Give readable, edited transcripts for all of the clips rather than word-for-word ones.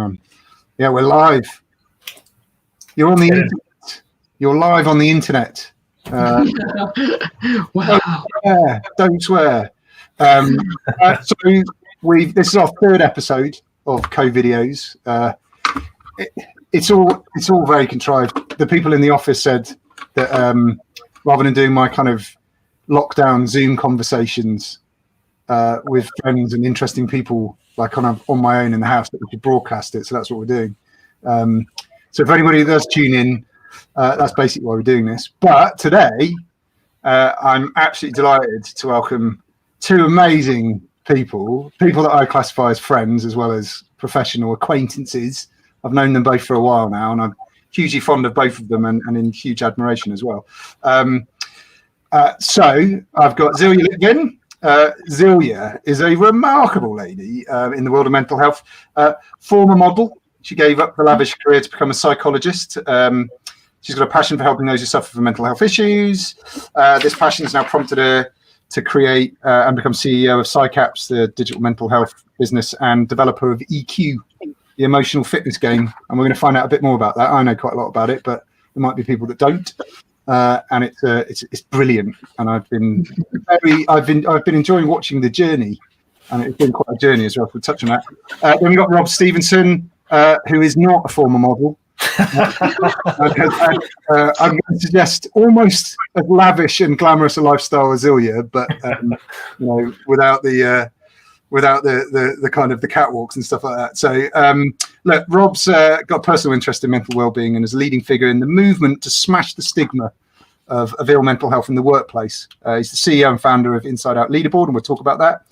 on? Yeah, we're live. You're on the internet. You're live on the internet. Wow. Don't swear. So this is our third episode of Co-Videos. It's all very contrived. The people in the office said that rather than doing my kind of lockdown Zoom conversations with friends and interesting people, like kind of on my own in the house, that we could broadcast it. So that's what we're doing. So if anybody does tune in, that's basically why we're doing this. But today, I'm absolutely delighted to welcome two amazing people that I classify as friends as well as professional acquaintances. I've known them both for a while now, and I'm hugely fond of both of them and in huge admiration as well. So I've got Silja Litvin. Silja is a remarkable lady in the world of mental health, former model. She gave up the lavish career to become a psychologist. She's got a passion for helping those who suffer from mental health issues. This passion has now prompted her to create and become CEO of PsyCaps, the digital mental health business, and developer of eQuoo, the emotional fitness game. And we're going to find out a bit more about that. I know quite a lot about it, but there might be people that don't. And it's brilliant. And I've been enjoying watching the journey, and it's been quite a journey as well. We'll touch on that. Then we got Rob Stephenson, who is not a former model. I'm going to suggest almost as lavish and glamorous a lifestyle as Silja, but without the kind of the catwalks and stuff like that. So look, Rob's got a personal interest in mental well-being and is a leading figure in the movement to smash the stigma of ill mental health in the workplace. He's the CEO and founder of InsideOut LeaderBoard, and we'll talk about that.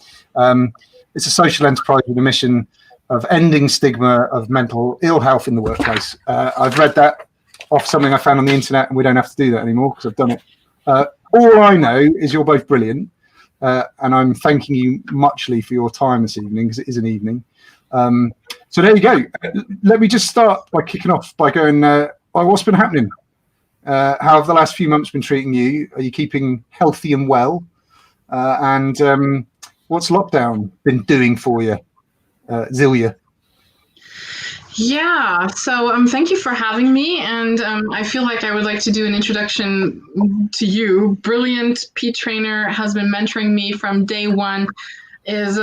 It's a social enterprise with a mission of ending stigma of mental ill health in the workplace. I've read that off something I found on the internet, and we don't have to do that anymore because I've done it. All I know is you're both brilliant, and I'm thanking you muchly for your time this evening, because it is an evening. So there you go. Let me just start by kicking off by going, what's been happening? How have the last few months been treating you? Are you keeping healthy and well? And what's lockdown been doing for you? Silja. Yeah, so thank you for having me, and I feel like I would like to do an introduction to you. Brilliant Pete trainer, has been mentoring me from day one, is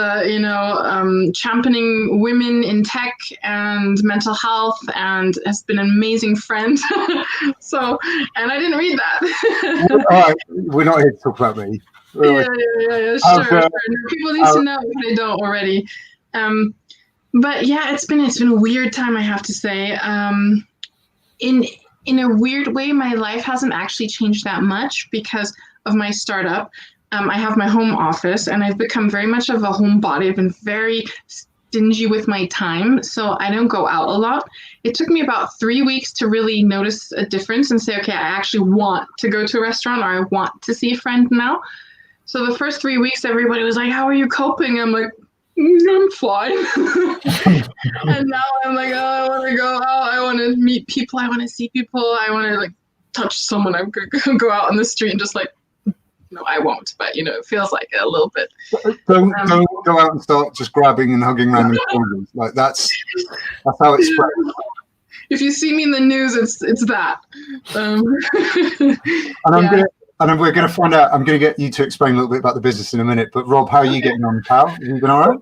championing women in tech and mental health, and has been an amazing friend. And I didn't read that. All right, we're not here to talk about me. Yeah, sure. People need to know if they don't already. But yeah, it's been a weird time, I have to say. In a weird way, my life hasn't actually changed that much because of my startup. I have my home office, and I've become very much of a homebody. I've been very stingy with my time, so I don't go out a lot. It took me about 3 weeks to really notice a difference and say, okay, I actually want to go to a restaurant, or I want to see a friend now. So the first 3 weeks, everybody was like, how are you coping? I'm like, I'm fine. And now I'm like, I want to go out. I want to meet people. I want to see people. I want to touch someone. I'm going to go out on the street and just no, I won't. But, it feels like a little bit. Don't go out and start just grabbing and hugging random strangers. That's how it's spread. If you see me in the news, it's that. And we're going to find out. I'm going to get you to explain a little bit about the business in a minute. But Rob, how are you getting on, pal? Have you been all right?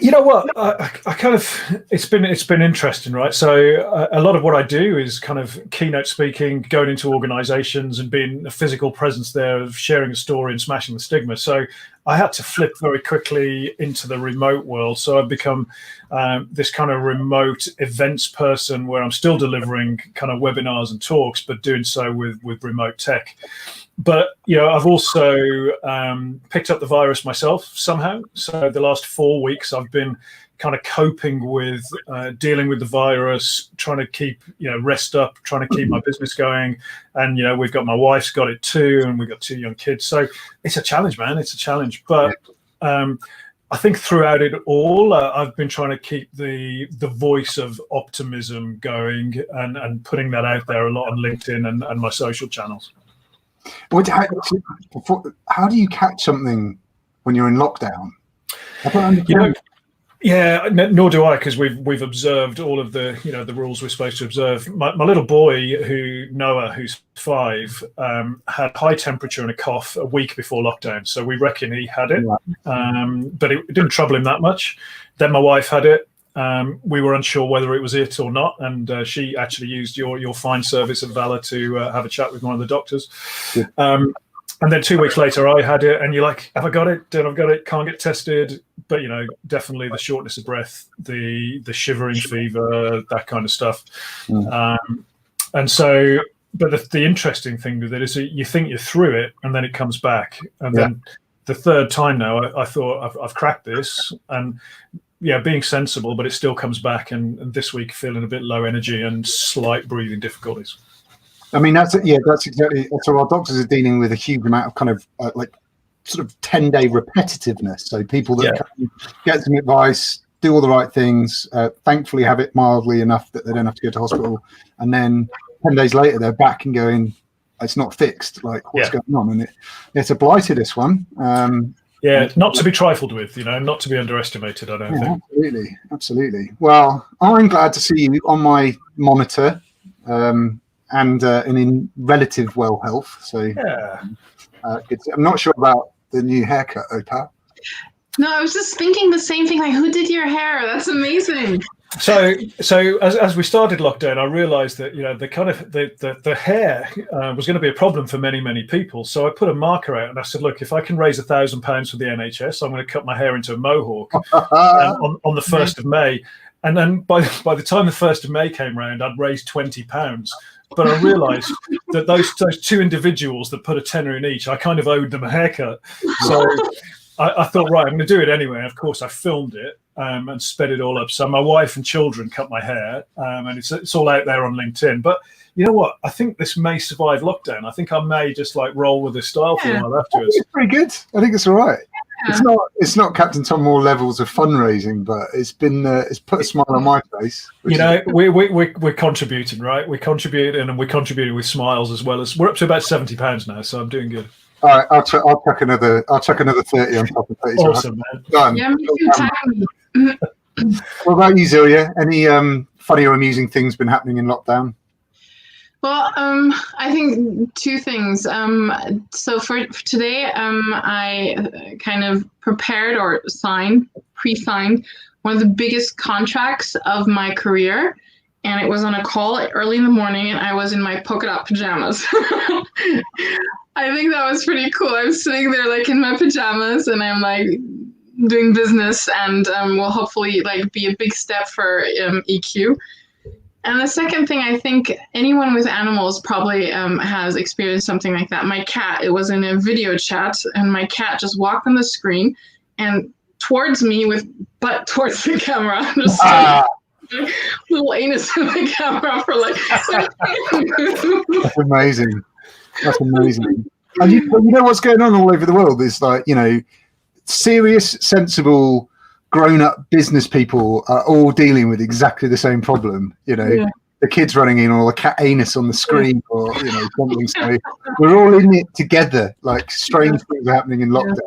You know what? I kind of it's been interesting, right? So a lot of what I do is kind of keynote speaking, going into organisations and being a physical presence there, of sharing a story and smashing the stigma. So I had to flip very quickly into the remote world. So I've become this kind of remote events person, where I'm still delivering kind of webinars and talks, but doing so with remote tech. But, I've also picked up the virus myself somehow. So the last 4 weeks, I've been kind of coping with dealing with the virus, trying to keep, rest up, trying to keep my business going. And, we've got, my wife's got it too, and we've got 2 young kids. So it's a challenge, man. It's a challenge. But I think throughout it all, I've been trying to keep the voice of optimism going and putting that out there a lot on LinkedIn and my social channels. How do you catch something when you're in lockdown? I don't understand. Yeah, nor do I, because we've observed all of the the rules we're supposed to observe. My little boy, Noah, who's 5, had high temperature and a cough a week before lockdown, so we reckon he had it, but it didn't trouble him that much. Then my wife had it. We were unsure whether it was it or not, and she actually used your fine service at Vala to have a chat with one of the doctors. Yeah. And then 2 weeks later, I had it, and you're like, have I got it? Don't I've got it? Can't get tested. But, definitely the shortness of breath, the shivering fever, that kind of stuff. And so, but the interesting thing with it is that you think you're through it, and then it comes back. And then the third time now, I thought, I've cracked this. And, being sensible, but it still comes back. And this week, feeling a bit low energy and slight breathing difficulties. I mean, that's exactly. So our doctors are dealing with a huge amount of kind of sort of 10-day repetitiveness. So people that come, get some advice, do all the right things, thankfully have it mildly enough that they don't have to go to hospital, and then 10 days later they're back and going, it's not fixed. Like, what's going on? And it's a blighter, this one. Not to be trifled with, not to be underestimated. I don't think. Absolutely. Well, I'm glad to see you on my monitor. And in relative well health. So good. I'm not sure about the new haircut, Opa. No, I was just thinking the same thing. Like, who did your hair? That's amazing. So as we started lockdown, I realised that the kind of the hair was going to be a problem for many people. So I put a marker out and I said, look, if I can raise £1,000 for the NHS, I'm going to cut my hair into a mohawk on the 1st of May. And then by the time the 1st of May came round, I'd raised £20. But I realised that those 2 individuals that put a tenner in each, I kind of owed them a haircut. So I thought, right, I'm going to do it anyway. Of course, I filmed it and sped it all up. So my wife and children cut my hair, and it's all out there on LinkedIn. But you know what? I think this may survive lockdown. I think I may just roll with this style for a while afterwards. It's pretty good. I think it's all right. It's not Captain Tom Moore levels of fundraising, but it's put a smile on my face. We're contributing, right? We're contributing, and we're contributing with smiles as well as we're up to about £70 now, so I'm doing good. All right, I'll chuck another 30 on top of 30. Awesome, man. Done. Yeah, me too. What about you, Silja? Any funny or amusing things been happening in lockdown? Well, I think 2 things. So for today, I kind of prepared or pre-signed one of the biggest contracts of my career. And it was on a call early in the morning, and I was in my polka dot pajamas. I think that was pretty cool. I was sitting there in my pajamas, and I'm doing business, and will hopefully be a big step for eQuoo. And the second thing, I think anyone with animals probably has experienced something like that. My cat, it was in a video chat, and my cat just walked on the screen and towards me with butt towards the camera. Just little anus in the camera for That's amazing. That's amazing. And you know what's going on all over the world is serious, sensible, grown-up business people are all dealing with exactly the same problem. The kids running in, or the cat anus on the screen, or something. So we're all in it together. Strange things are happening in lockdown.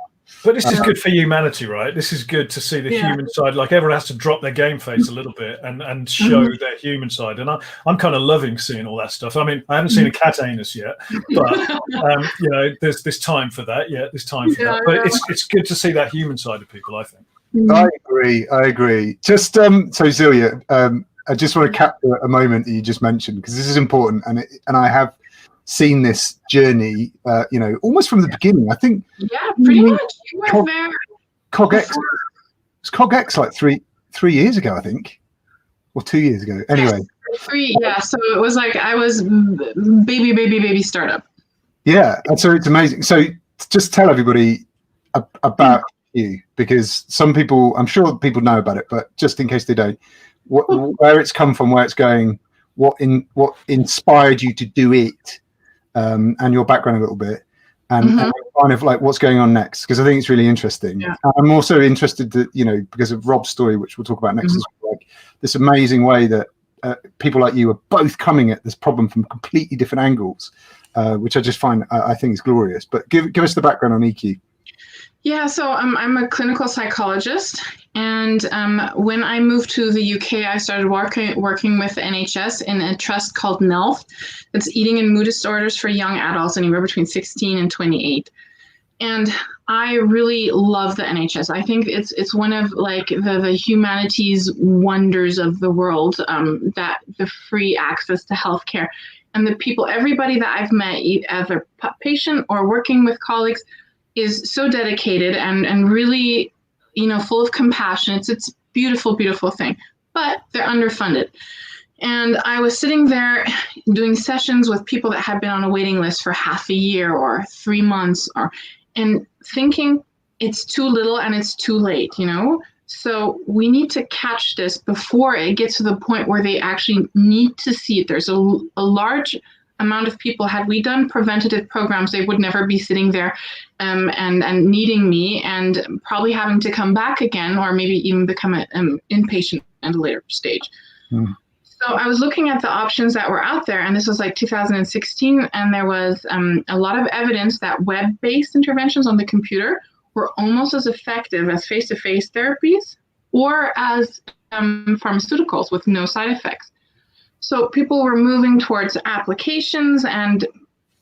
But this is good for humanity, right? This is good to see the human side. Everyone has to drop their game face a little bit and show their human side. And I'm kind of loving seeing all that stuff. I mean, I haven't seen a cat anus yet, but there's time for that. Yeah, there's time for that. But it's good to see that human side of people, I think. I agree. Just so Silja, I just want to capture a moment that you just mentioned, because this is important, and I have seen this journey, almost from the beginning. I think. Yeah, pretty much. You were there. CogX. It's CogX 3 years ago, I think, or 2 years ago. Anyway. 3. Yeah. So it was I was baby startup. Yeah, and so it's amazing. So just tell everybody about you, because some people, I'm sure people know about it, but just in case they don't, where it's come from, where it's going, what inspired you to do it, and your background a little bit, and kind of what's going on next, because I think it's really interesting. Yeah. I'm also interested that, because of Rob's story, which we'll talk about next, this amazing way that people like you are both coming at this problem from completely different angles, which I just find, I think is glorious. But give us the background on eQuoo. Yeah, so I'm a clinical psychologist, and when I moved to the UK, I started working with the NHS in a trust called NELF. It's Eating and Mood Disorders for Young Adults, anywhere between 16 and 28. And I really love the NHS. I think it's one of like the humanities wonders of the world, that the free access to healthcare. And the people, everybody that I've met, either patient or working with colleagues, is so dedicated and really, full of compassion. It's a beautiful, beautiful thing, but they're underfunded. And I was sitting there doing sessions with people that had been on a waiting list for half a year or 3 months, and thinking it's too little and it's too late, So we need to catch this before it gets to the point where they actually need to see it. There's a large amount of people. Had we done preventative programs, they would never be sitting there and needing me and probably having to come back again, or maybe even become an inpatient at a later stage. So I was looking at the options that were out there, and this was like 2016, and there was a lot of evidence that web-based interventions on the computer were almost as effective as face-to-face therapies or as pharmaceuticals with no side effects. So people were moving towards applications, and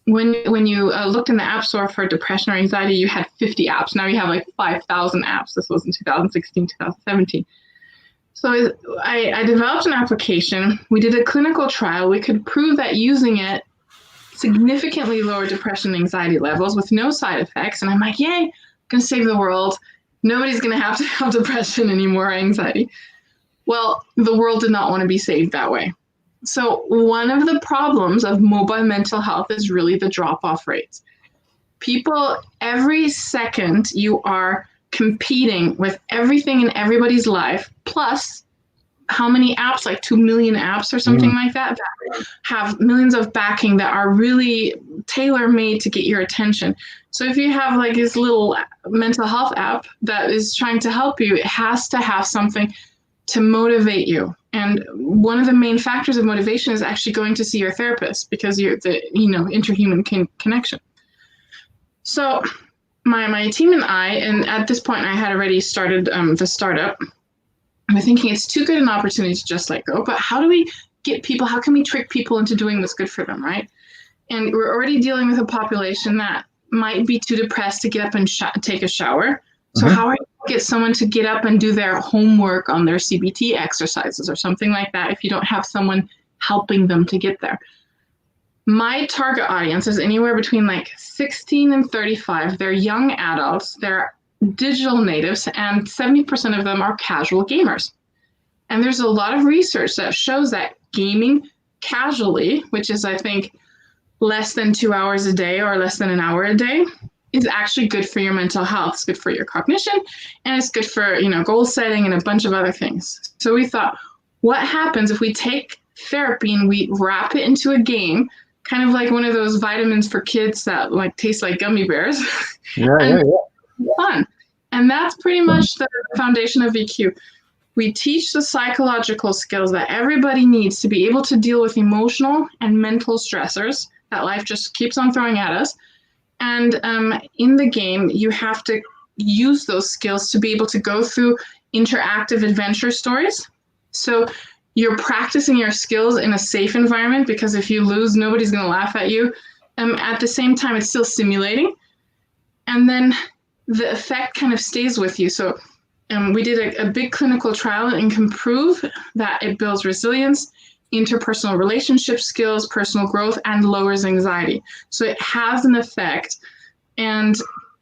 when you looked in the App Store for depression or anxiety, you had 50 apps. Now you have like 5,000 apps. This was in 2016, 2017. So I developed an application. We did a clinical trial. We could prove that using it significantly lowered depression and anxiety levels with no side effects. And I'm like, yay, I'm going to save the world. Nobody's going to have depression anymore or anxiety. Well, the world did not want to be saved that way. So one of the problems of mobile mental health is really the drop-off rates. People, every second you are competing with everything in everybody's life, plus how many apps, like 2 million apps or something like that have millions of backing that are really tailor-made to get your attention. So if you have like this little mental health app that is trying to help you, it has to have something to motivate you. And one of the main factors of motivation is actually going to see your therapist, because you're the interhuman connection. So my team and I, and at this point I had already started the startup, we're thinking it's too good an opportunity to just let go, but how do we get people, how can we trick people into doing what's good for them, right? And we're already dealing with a population that might be too depressed to get up and take a shower. So how are you going to get someone to get up and do their homework on their CBT exercises or something like that if you don't have someone helping them to get there? My target audience is anywhere between like 16 and 35. They're young adults, they're digital natives, and 70% of them are casual gamers. And there's a lot of research that shows that gaming casually, which is, I think, less than 2 hours a day or less than an hour a day, is actually good for your mental health. It's good for your cognition, and it's good for, goal setting and a bunch of other things. So we thought, what happens if we take therapy and we wrap it into a game, kind of like one of those vitamins for kids that like taste like gummy bears? Yeah. Fun. And that's pretty much the foundation of eQuoo. We teach the psychological skills that everybody needs to be able to deal with emotional and mental stressors that life just keeps on throwing at us. And in the game, you have to use those skills to be able to go through interactive adventure stories. So you're practicing your skills in a safe environment, because if you lose, nobody's going to laugh at you. At the same time, it's still stimulating. And then the effect kind of stays with you. So we did a big clinical trial and can prove that it builds resilience, interpersonal relationship skills, personal growth, and lowers anxiety. So it has an effect. And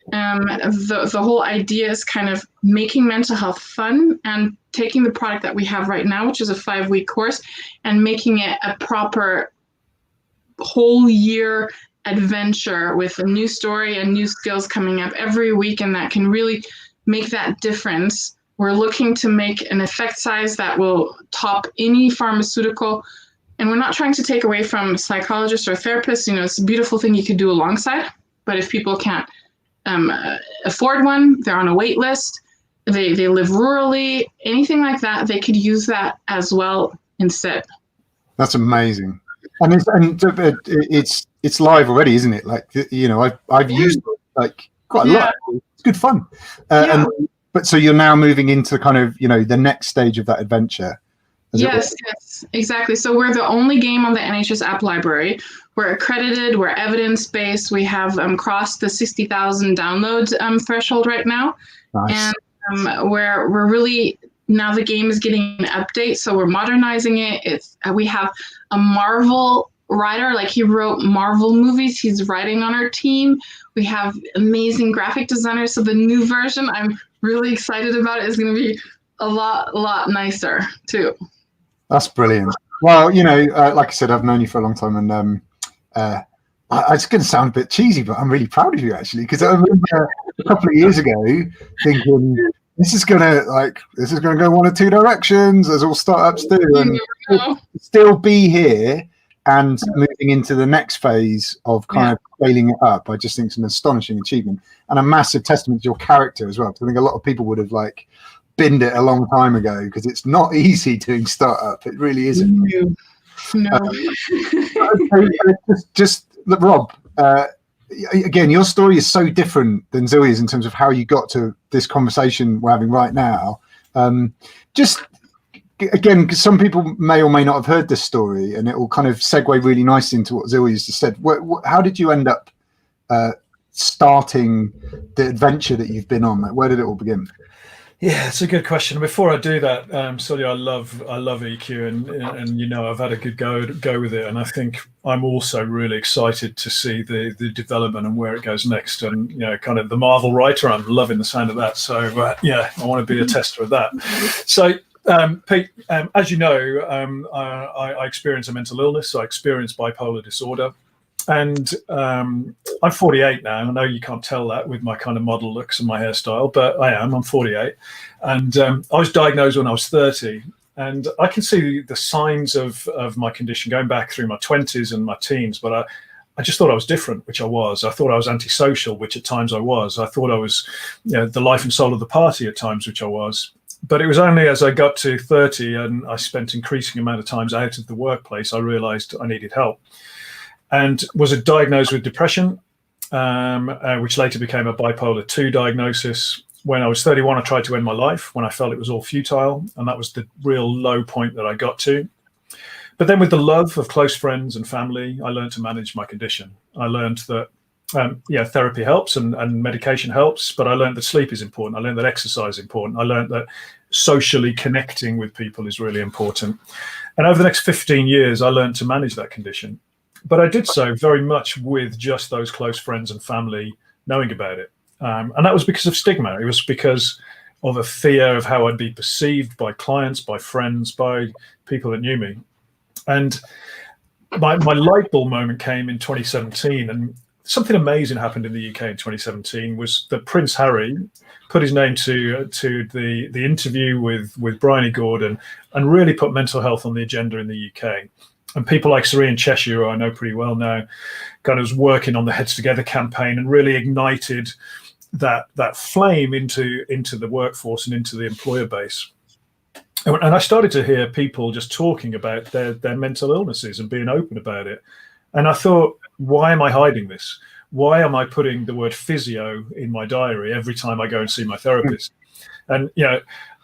the whole idea is kind of making mental health fun and taking the product that we have right now, which is a 5-week course, and making it a proper whole year adventure with a new story and new skills coming up every week, and that can really make that difference. We're looking to make an effect size that will top any pharmaceutical, and we're not trying to take away from psychologists or therapists. It's a beautiful thing you could do alongside, but if people can't afford one, they're on a wait list, they live rurally, anything like that, they could use that as well instead. That's amazing. And it's live already, isn't it? Like, I've used like quite a lot. It's good fun. But so you're now moving into kind of, the next stage of that adventure. Yes, exactly. So we're the only game on the NHS App Library. We're accredited, we're evidence-based. We have crossed the 60,000 downloads threshold right now. Nice. And we're really, now the game is getting an update, so we're modernizing it. We have a Marvel writer, like he wrote Marvel movies. He's writing on our team. We have amazing graphic designers. So the new version, I'm really excited about it. Is going to be a lot nicer too. That's brilliant. Well, like I said, I've known you for a long time, and it's going to sound a bit cheesy, but I'm really proud of you actually, because I remember a couple of years ago thinking this is going to go one or two directions, as all startups do, and still be here and moving into the next phase of kind of scaling it up. I just think it's an astonishing achievement and a massive testament to your character as well. Because I think a lot of people would have binned it a long time ago, because it's not easy doing startup. It really isn't. No. Just Rob, again, your story is so different than Silja's in terms of how you got to this conversation we're having right now. Just again, because some people may or may not have heard this story, and it will kind of segue really nicely into what Silja's just said. How did you end up starting the adventure that you've been on? Where did it all begin? Yeah, it's a good question. Before I do that, Silja, I love eQuoo, and I've had a good go with it, and I think I'm also really excited to see the development and where it goes next. And kind of the Marvel writer, I'm loving the sound of that. So I want to be a tester of that. So Pete, as you know, I experience a mental illness. I experience bipolar disorder. And I'm 48 now. I know you can't tell that with my kind of model looks and my hairstyle, but I'm 48. And I was diagnosed when I was 30. And I can see the signs of my condition going back through my 20s and my teens, but I just thought I was different, which I was. I thought I was antisocial, which at times I was. I thought I was the life and soul of the party at times, which I was. But it was only as I got to 30 and I spent increasing amount of times out of the workplace, I realized I needed help. And was diagnosed with depression, which later became a bipolar 2 diagnosis. When I was 31, I tried to end my life when I felt it was all futile. And that was the real low point that I got to. But then with the love of close friends and family, I learned to manage my condition. I learned that, therapy helps and medication helps, but I learned that sleep is important. I learned that exercise is important. I learned that socially connecting with people is really important. And over the next 15 years, I learned to manage that condition. But I did so very much with just those close friends and family knowing about it. And that was because of stigma. It was because of a fear of how I'd be perceived by clients, by friends, by people that knew me. And my light bulb moment came in 2017. And something amazing happened in the UK in 2017 was that Prince Harry put his name to the interview with Bryony Gordon and really put mental health on the agenda in the UK. And people like Serene Cheshire, who I know pretty well now, kind of was working on the Heads Together campaign and really ignited that flame into the workforce and into the employer base. And I started to hear people just talking about their mental illnesses and being open about it. And I thought, why am I hiding this? Why am I putting the word physio in my diary every time I go and see my therapist? And,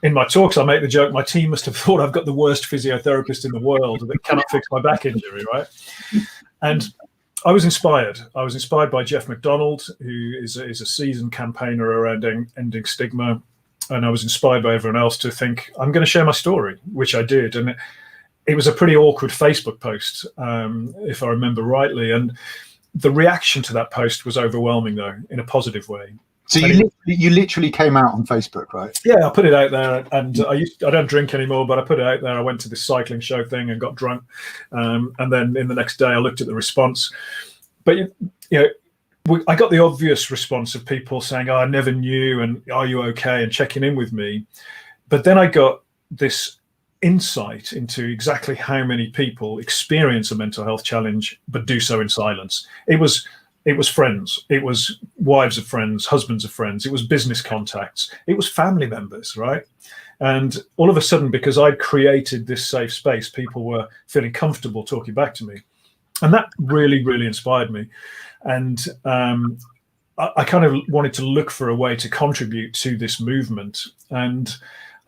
in my talks, I make the joke, my team must have thought I've got the worst physiotherapist in the world that cannot fix my back injury, right? And I was inspired. I was inspired by Jeff McDonald, who is a seasoned campaigner around ending stigma. And I was inspired by everyone else to think, I'm going to share my story, which I did. And it was a pretty awkward Facebook post, if I remember rightly. And the reaction to that post was overwhelming, though, in a positive way. So you literally came out on Facebook, right? Yeah, I put it out there, and I don't drink anymore, but I put it out there. I went to this cycling show thing and got drunk, and then in the next day I looked at the response. But I got the obvious response of people saying, "Oh, I never knew," and "Are you okay?" and checking in with me. But then I got this insight into exactly how many people experience a mental health challenge but do so in silence. It was friends, it was wives of friends, husbands of friends, it was business contacts, it was family members, right? And all of a sudden, because I'd created this safe space, people were feeling comfortable talking back to me. And that really, really inspired me. And I kind of wanted to look for a way to contribute to this movement. And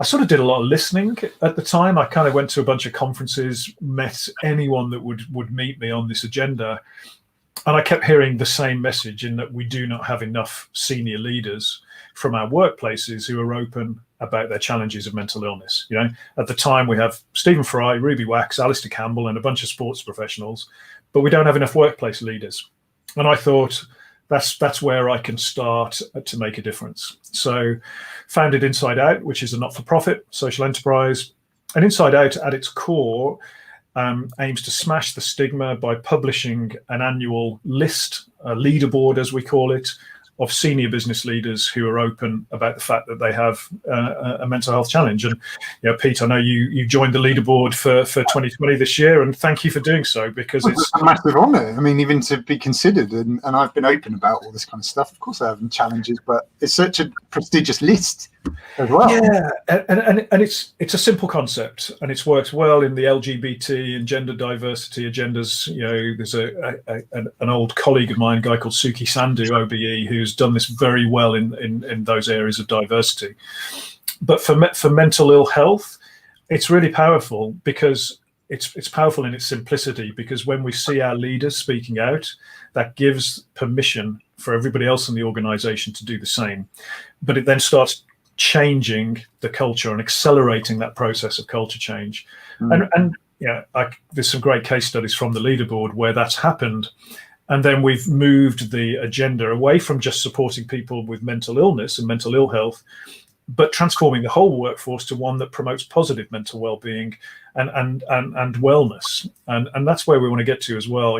I sort of did a lot of listening at the time. I kind of went to a bunch of conferences, met anyone that would meet me on this agenda. And I kept hearing the same message, in that we do not have enough senior leaders from our workplaces who are open about their challenges of mental illness. You know, at the time we have Stephen Fry, Ruby Wax, Alistair Campbell, and a bunch of sports professionals, but we don't have enough workplace leaders. And I thought that's where I can start to make a difference. So founded InsideOut, which is a not-for-profit social enterprise. And InsideOut at its core aims to smash the stigma by publishing an annual list, a leaderboard as we call it, of senior business leaders who are open about the fact that they have a mental health challenge. And Pete, I know you joined the leaderboard for 2020 this year, and thank you for doing so, because it's a massive honour. I mean, even to be considered, and I've been open about all this kind of stuff. Of course, I have challenges, but it's such a prestigious list as well. Yeah, and it's a simple concept, and it's worked well in the LGBT and gender diversity agendas. There's an old colleague of mine, a guy called Suki Sandhu, OBE, who's done this very well in those areas of diversity. But for mental ill health, it's really powerful, because it's powerful in its simplicity, because when we see our leaders speaking out, that gives permission for everybody else in the organization to do the same. But it then starts changing the culture and accelerating that process of culture change. And there's some great case studies from the leaderboard where that's happened. And then we've moved the agenda away from just supporting people with mental illness and mental ill health, but transforming the whole workforce to one that promotes positive mental well-being and wellness. And that's where we want to get to as well.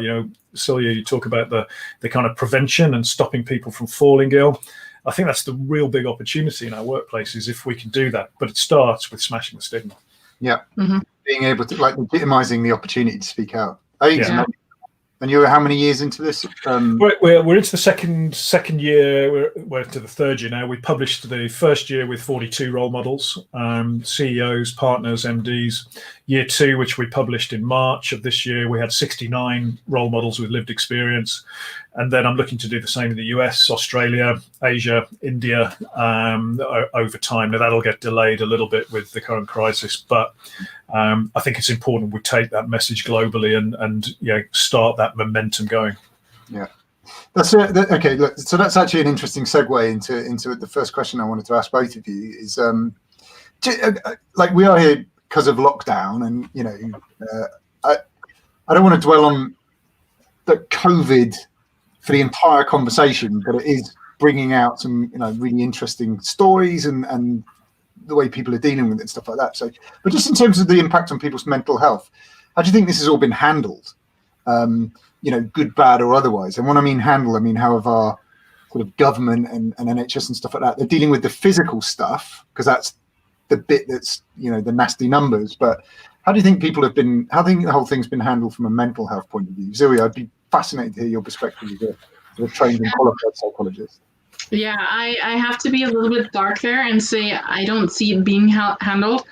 Silja, you talk about the kind of prevention and stopping people from falling ill. I think that's the real big opportunity in our workplaces, if we can do that. But it starts with smashing the stigma. Yeah. Mm-hmm. Being able to, legitimizing the opportunity to speak out. And you're how many years into this? We're into the second year. We're into the third year now. We published the first year with 42 role models, CEOs, partners, MDs. Year 2, which we published in March of this year, we had 69 role models with lived experience. And then I'm looking to do the same in the US, Australia, Asia, India over time. Now, that'll get delayed a little bit with the current crisis, but I think it's important we take that message globally and start that momentum going. Yeah. That's it. Okay, look, so that's actually an interesting segue into the first question I wanted to ask both of you is, we are here because of lockdown, and I don't want to dwell on the COVID for the entire conversation, but it is bringing out some really interesting stories and the way people are dealing with it and stuff like that. So, but just in terms of the impact on people's mental health, how do you think this has all been handled? Good, bad, or otherwise. And when I mean handle, I mean how have our sort of government and NHS and stuff like that, they're dealing with the physical stuff, because that's the bit that's the nasty numbers. But how do you think how do you think the whole thing's been handled from a mental health point of view? Silja, I'd be fascinated to hear your perspective as a trained and qualified psychologist. Yeah, I have to be a little bit dark there and say I don't see it being handled.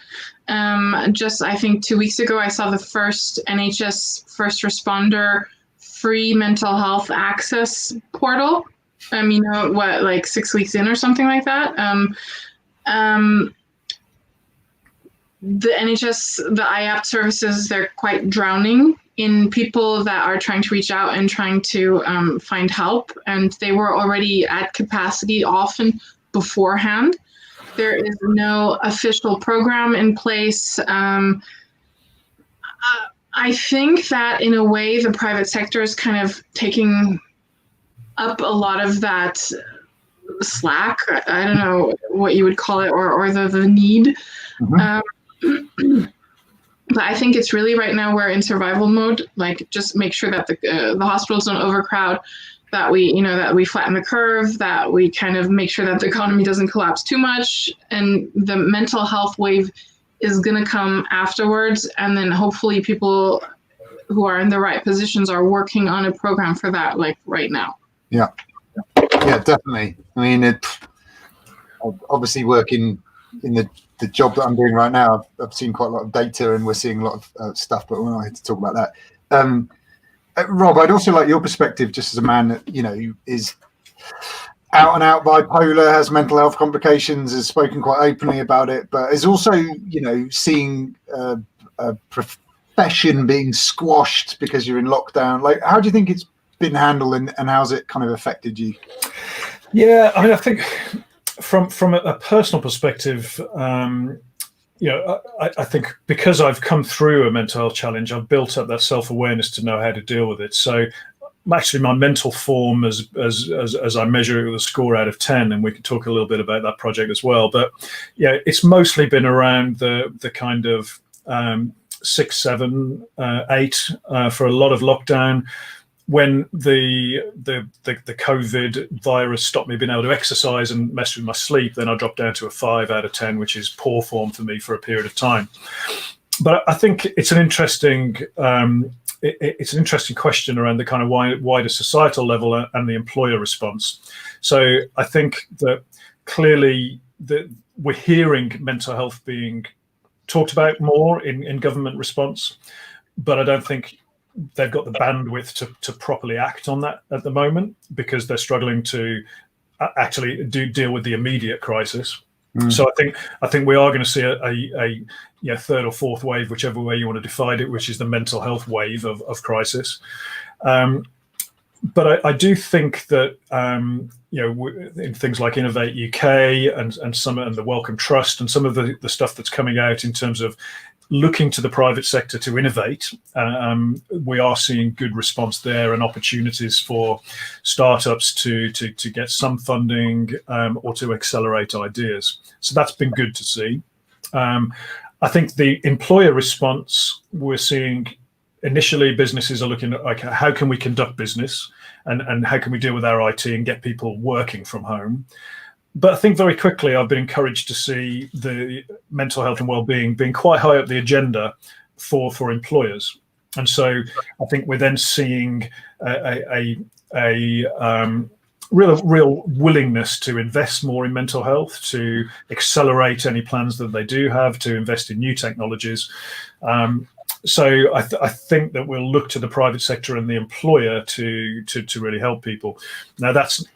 I think 2 weeks ago, I saw the first NHS first responder free mental health access portal. 6 weeks in or something like that. The NHS, the IAPT services, they're quite drowning in people that are trying to reach out and trying to find help. And they were already at capacity often beforehand. There is no official program in place. I think that in a way, the private sector is kind of taking up a lot of that slack. I don't know what you would call it, or the need. Mm-hmm. But I think it's really right now we're in survival mode. Just make sure that the hospitals don't overcrowd, that we flatten the curve, that we kind of make sure that the economy doesn't collapse too much, and the mental health wave is going to come afterwards. And then hopefully people who are in the right positions are working on a program for that, right now. Yeah, definitely. I mean, obviously working in the job that I'm doing right now, I've seen quite a lot of data, and we're seeing a lot of stuff, but we're not here to talk about that. Rob, I'd also like your perspective, just as a man that, who is out and out bipolar, has mental health complications, has spoken quite openly about it, but is also, seeing a profession being squashed because you're in lockdown. Like, how do you think it's been handled, and how's it kind of affected you? Yeah, I mean, I think from a personal perspective, I think because I've come through a mental health challenge, I've built up that self-awareness to know how to deal with it. So actually my mental form as I measure it with a score out of 10, and we can talk a little bit about that project as well. But yeah, it's mostly been around the kind of 6, 7, 8 for a lot of lockdown. When the COVID virus stopped me being able to exercise and mess with my sleep, then I dropped down to a 5 out of 10, which is poor form for me for a period of time. But I think it's an interesting question around the kind of wider societal level and the employer response. So I think that clearly we're hearing mental health being talked about more in government response, but I don't think they've got the bandwidth to properly act on that at the moment, because they're struggling to actually deal with the immediate crisis. So I think we are going to see a third or fourth wave, whichever way you want to define it, which is the mental health wave of crisis. But I do think that in things like Innovate UK and the Wellcome Trust and some of the stuff that's coming out in terms of looking to the private sector to innovate, we are seeing good response there and opportunities for startups to get some funding or to accelerate ideas. So that's been good to see. I think the employer response, we're seeing initially businesses are looking at, like, how can we conduct business and how can we deal with our IT and get people working from home. But I think very quickly I've been encouraged to see the mental health and well-being being quite high up the agenda for employers. And so I think we're then seeing a real willingness to invest more in mental health, to accelerate any plans that they do have, to invest in new technologies. So I think that we'll look to the private sector and the employer to really help people. Now that's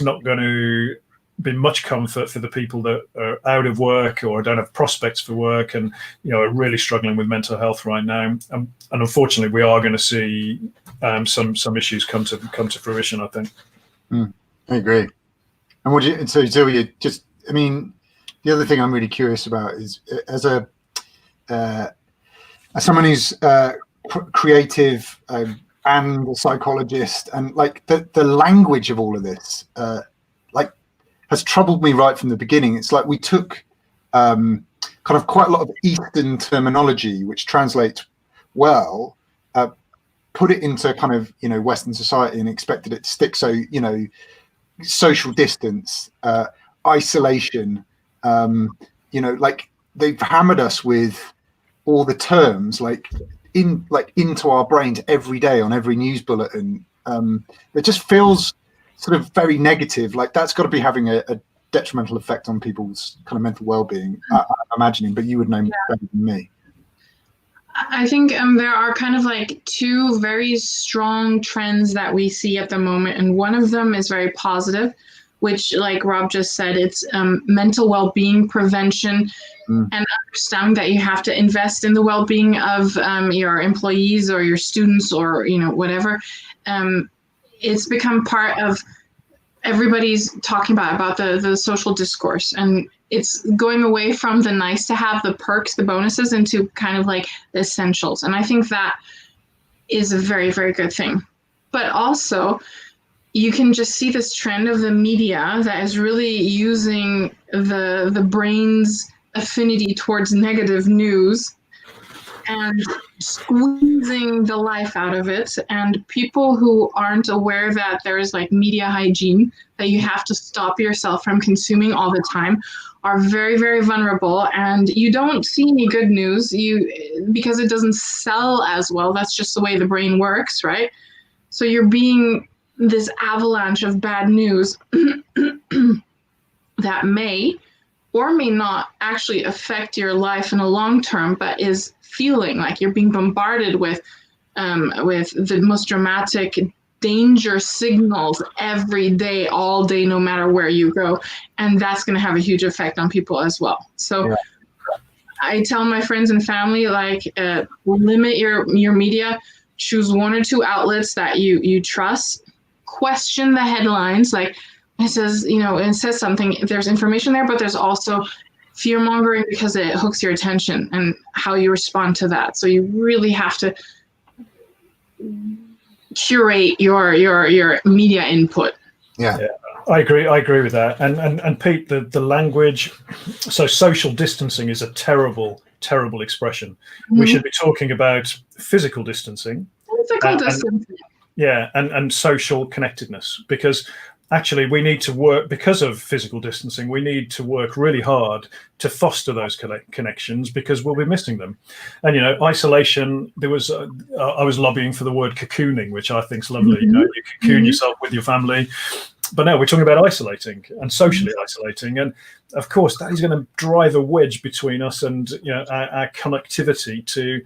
not going to be much comfort for the people that are out of work or don't have prospects for work and are really struggling with mental health right now. And unfortunately, we are going to see some issues come to fruition, I think. I agree. And so Silja, the other thing I'm really curious about is as someone who's creative and a psychologist, and like the language of all of this, has troubled me right from the beginning. It's like we took kind of quite a lot of Eastern terminology, which translates well, put it into kind of Western society and expected it to stick. So social distance, isolation, like they've hammered us with all the terms into our brains every day on every news bulletin. It just feels sort of very negative. Like that's got to be having a detrimental effect on people's kind of mental well-being, I'm imagining, but you would know better than me. I think there are kind of like two very strong trends that we see at the moment. And one of them is very positive, which, like Rob just said, it's mental well-being prevention and understanding that you have to invest in the well-being of your employees or your students or, whatever. It's become part of everybody's talking about the social discourse, and it's going away from the nice to have, the perks, the bonuses, into kind of like the essentials. And I think that is a very, very good thing. But also, you can just see this trend of the media that is really using the brain's affinity towards negative news and squeezing the life out of it. And people who aren't aware that there is like media hygiene, that you have to stop yourself from consuming all the time, are very, very vulnerable. And you don't see any good news because it doesn't sell as well. That's just the way the brain works, right? So you're being this avalanche of bad news that may or may not actually affect your life in the long term, but is feeling like you're being bombarded with the most dramatic danger signals every day, all day, no matter where you go. And that's going to have a huge effect on people as well. So I tell my friends and family, like, limit your media, choose one or two outlets that you trust, question the headlines. Like it says, it says something, there's information there, but there's also fear mongering because it hooks your attention and how you respond to that. So you really have to curate your media input. Yeah. I agree with that. And Pete, the language, so social distancing is a terrible expression. We should be talking about physical distancing. Physical distancing. And social connectedness, because actually we need to work, because of physical distancing, we need to work really hard to foster those connections, because we'll be missing them. And isolation, I was lobbying for the word cocooning, which I think is lovely. You cocoon yourself with your family, but now we're talking about isolating and socially isolating, and of course that is going to drive a wedge between us and our connectivity to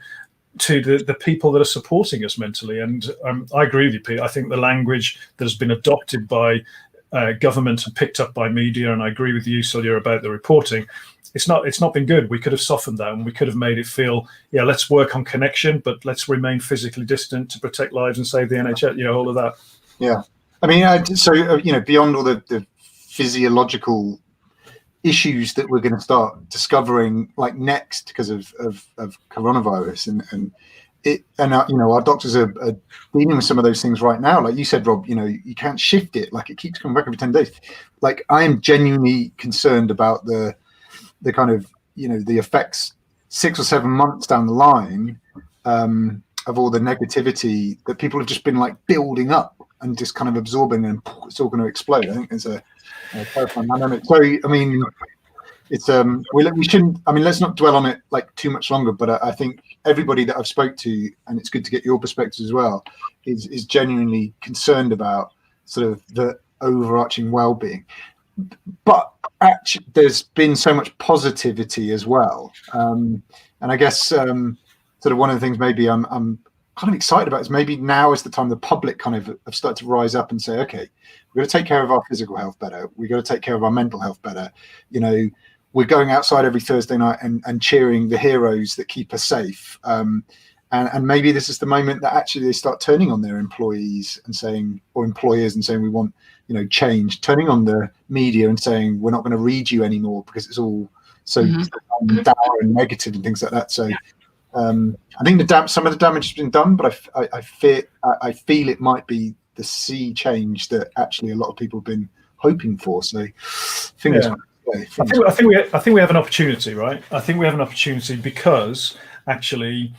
the people that are supporting us mentally. And I agree with you, Pete. I think the language that has been adopted by government and picked up by media, and I agree with you, Silja, about the reporting, it's not been good. We could have softened that, and we could have made it feel, let's work on connection, but let's remain physically distant to protect lives and save the NHS, all of that. Yeah. I mean, beyond all the physiological issues that we're going to start discovering like next because of coronavirus and our doctors are dealing with some of those things right now. Like you said, Rob, you can't shift it. Like it keeps coming back every 10 days. Like I am genuinely concerned about the kind of, the effects 6 or 7 months down the line of all the negativity that people have just been like building up and just kind of absorbing, and it's all going to explode. I think there's a terrifying dynamic. So, I mean, it's we shouldn't. I mean, let's not dwell on it like too much longer. But I think everybody that I've spoke to, and it's good to get your perspective as well, is genuinely concerned about sort of the overarching well-being. But actually, there's been so much positivity as well, and I guess sort of one of the things maybe I'm kind of excited about is maybe now is the time the public kind of have started to rise up and say, okay, we've got to take care of our physical health better. We've got to take care of our mental health better. We're going outside every Thursday night and cheering the heroes that keep us safe. And maybe this is the moment that actually they start turning on their employees and saying, or employers and saying, we want, change, turning on the media and saying, we're not going to read you anymore because it's all so dour and negative and things like that. So I think some of the damage has been done, but I feel it might be the sea change that actually a lot of people have been hoping for. So, fingers crossed. I think we have an opportunity, right? I think we have an opportunity because actually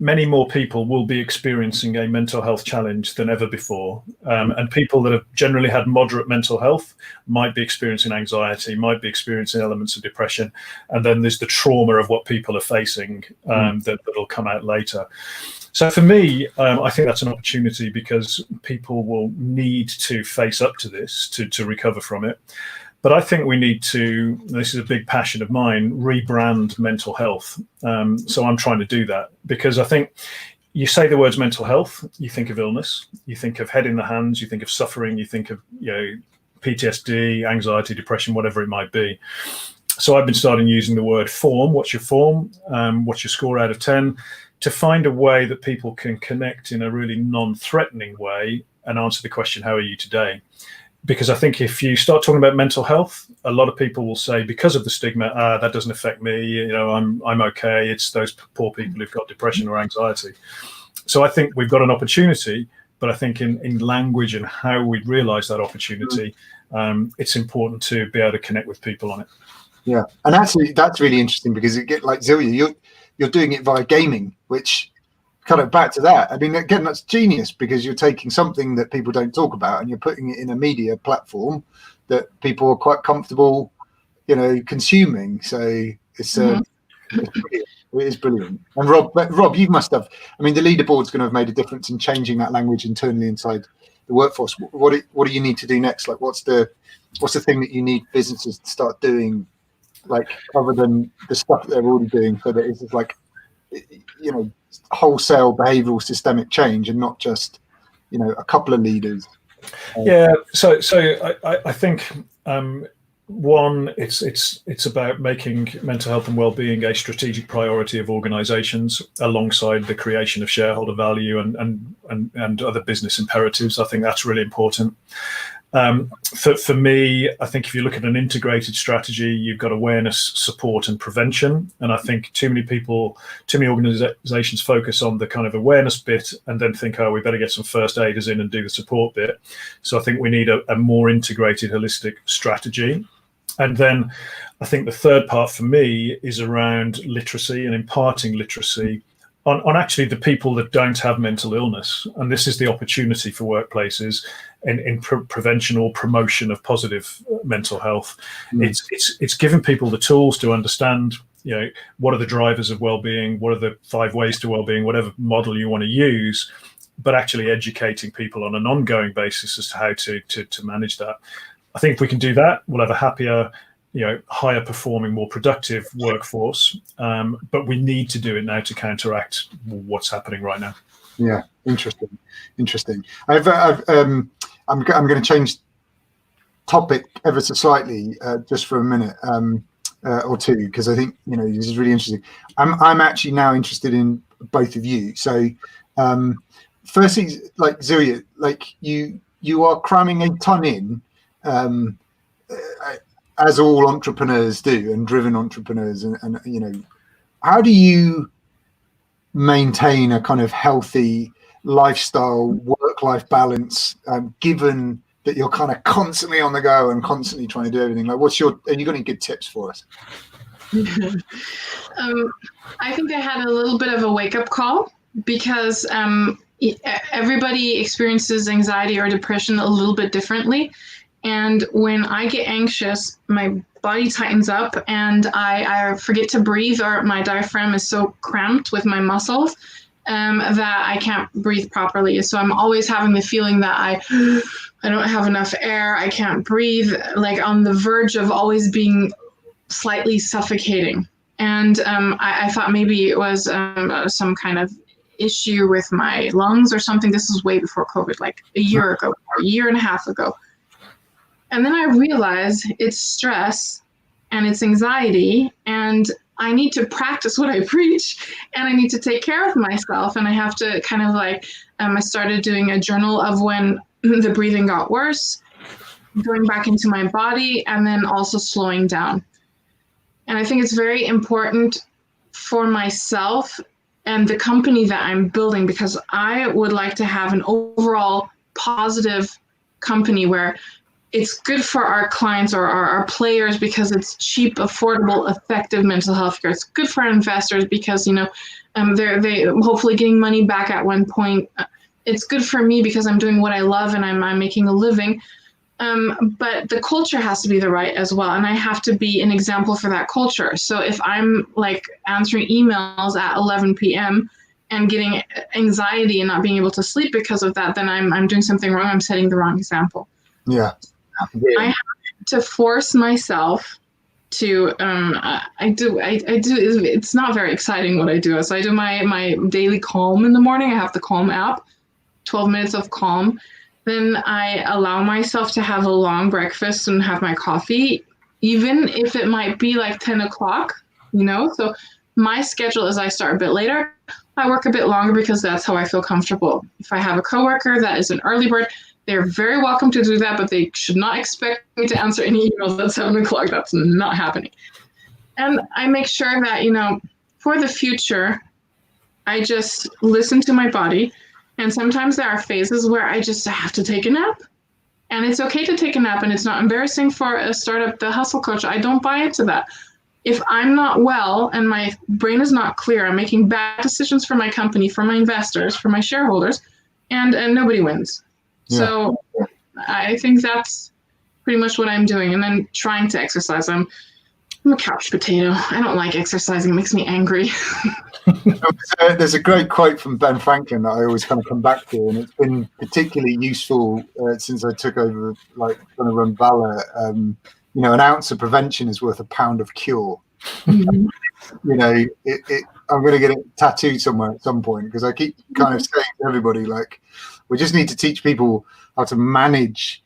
many more people will be experiencing a mental health challenge than ever before. And people that have generally had moderate mental health might be experiencing anxiety, might be experiencing elements of depression. And then there's the trauma of what people are facing that'll come out later. So for me, I think that's an opportunity because people will need to face up to this to recover from it. But I think we need to, this is a big passion of mine, rebrand mental health. So I'm trying to do that because I think you say the words mental health, you think of illness, you think of head in the hands, you think of suffering, you think of PTSD, anxiety, depression, whatever it might be. So I've been starting using the word form. What's your form? What's your score out of 10? To find a way that people can connect in a really non-threatening way and answer the question, how are you today? Because I think if you start talking about mental health, a lot of people will say, because of the stigma, that doesn't affect me, I'm okay. It's those poor people who've got depression or anxiety. So I think we've got an opportunity, but I think in language and how we realize that opportunity, it's important to be able to connect with people on it. Yeah, and actually that's really interesting because you get like Silja, you're doing it via gaming, which kind of back to that. I mean, again, that's genius because you're taking something that people don't talk about and you're putting it in a media platform that people are quite comfortable, consuming. So it's brilliant. It is brilliant. And Rob, you must have. I mean, the leaderboard's going to have made a difference in changing that language internally inside the workforce. What do you need to do next? Like, what's the thing that you need businesses to start doing, like other than the stuff that they're already doing, so that it's like, wholesale behavioural systemic change and not just a couple of leaders? Yeah, so I think one, it's about making mental health and well-being a strategic priority of organisations alongside the creation of shareholder value and other business imperatives. I think that's really important. For me, I think if you look at an integrated strategy, you've got awareness, support, and prevention. And I think too many organizations focus on the kind of awareness bit and then think, oh, we better get some first aiders in and do the support bit. So I think we need a more integrated, holistic strategy. And then I think the third part for me is around literacy and imparting literacy on actually the people that don't have mental illness. And this is the opportunity for workplaces in prevention or promotion of positive mental health. It's giving people the tools to understand, what are the drivers of well-being, what are the 5 ways to well-being, whatever model you want to use, but actually educating people on an ongoing basis as to how to manage that. I think if we can do that, we'll have a happier, higher performing, more productive workforce. But we need to do it now to counteract what's happening right now. Yeah, interesting. I'm going to change topic ever so slightly, just for a minute or two, because I think this is really interesting. I'm actually now interested in both of you. So, firstly, like Silja, like you are cramming a ton in. As all entrepreneurs do, and driven entrepreneurs, and how do you maintain a kind of healthy lifestyle, work-life balance, given that you're kind of constantly on the go and constantly trying to do everything? Like, have you got any good tips for us? I think I had a little bit of a wake-up call because everybody experiences anxiety or depression a little bit differently. And when I get anxious, my body tightens up and I forget to breathe, or my diaphragm is so cramped with my muscles that I can't breathe properly. So I'm always having the feeling that I don't have enough air, I can't breathe, like on the verge of always being slightly suffocating. And I thought maybe it was some kind of issue with my lungs or something. This was way before COVID, like a year ago, or a year and a half ago. And then I realized it's stress and it's anxiety, and I need to practice what I preach, and I need to take care of myself. And I have to kind of like, I started doing a journal of when the breathing got worse, going back into my body, and then also slowing down. And I think it's very important for myself and the company that I'm building, because I would like to have an overall positive company where it's good for our clients or our players because it's cheap, affordable, effective mental health care. It's good for our investors because, they're hopefully getting money back at one point. It's good for me because I'm doing what I love and I'm making a living. But the culture has to be the right as well. And I have to be an example for that culture. So if I'm like answering emails at 11 p.m. and getting anxiety and not being able to sleep because of that, then I'm doing something wrong. I'm setting the wrong example. Yeah. I have to force myself to I do it's not very exciting what I do. So I do my daily calm in the morning. I have the Calm app, 12 minutes of calm. Then I allow myself to have a long breakfast and have my coffee, even if it might be like 10 o'clock, So my schedule is I start a bit later. I work a bit longer because that's how I feel comfortable. If I have a coworker that is an early bird, they're very welcome to do that, but they should not expect me to answer any emails at 7 o'clock. That's not happening. And I make sure that, for the future, I just listen to my body. And sometimes there are phases where I just have to take a nap. And it's okay to take a nap, and it's not embarrassing for a startup, the hustle culture. I don't buy into that. If I'm not well and my brain is not clear, I'm making bad decisions for my company, for my investors, for my shareholders, and nobody wins. Yeah. So I think that's pretty much what I'm doing. And then trying to exercise. I'm a couch potato. I don't like exercising. It makes me angry. There's a great quote from Ben Franklin that I always kind of come back to, and it's been particularly useful since I took over, like, trying to run Vala. An ounce of prevention is worth a pound of cure. Mhm. You know, I'm going to get it tattooed somewhere at some point, because I keep kind of saying to everybody, like, we just need to teach people how to manage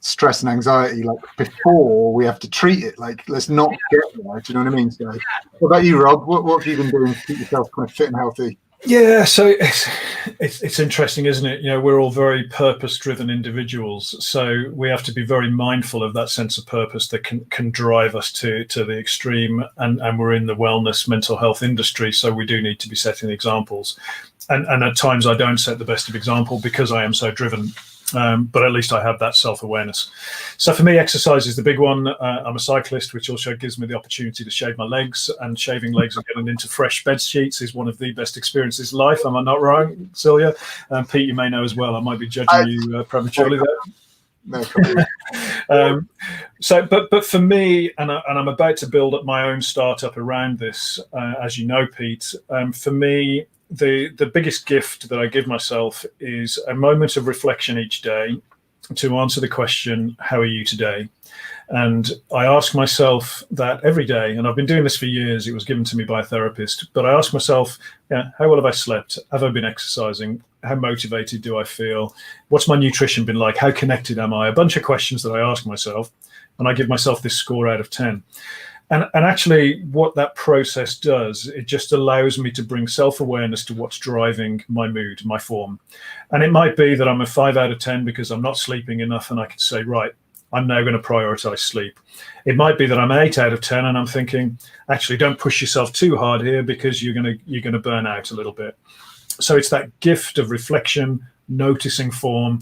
stress and anxiety, like, before we have to treat it. Like, let's not get there. Do you know what I mean? So, what about you, Rob? What have you been doing to keep yourself kind of fit and healthy? Yeah, so it's interesting, isn't it? You know, we're all very purpose-driven individuals, so we have to be very mindful of that sense of purpose that can drive us to the extreme. And we're in the wellness, mental health industry, so we do need to be setting examples. And at times I don't set the best of example because I am so driven. But at least I have that self-awareness. So for me, exercise is the big one. I'm a cyclist, which also gives me the opportunity to shave my legs, and shaving legs and getting into fresh bed sheets is one of the best experiences in life. Am I not wrong, Silja? Pete, you may know as well. I might be judging you prematurely there. No, but for me, and I'm about to build up my own startup around this, as you know, Pete, for me, the biggest gift that I give myself is a moment of reflection each day to answer the question, how are you today? And I ask myself that every day, and I've been doing this for years. It was given to me by a therapist, but I ask myself, how well have I slept? Have I been exercising? How motivated do I feel? What's my nutrition been like? How connected am I? A bunch of questions that I ask myself, and I give myself this score out of 10. And actually what that process does, it just allows me to bring self-awareness to what's driving my mood, my form. And it might be that I'm a 5 out of 10 because I'm not sleeping enough, and I can say, right, I'm now going to prioritize sleep. It might be that I'm 8 out of 10 and I'm thinking, actually, don't push yourself too hard here because you're going to burn out a little bit. So it's that gift of reflection, noticing form,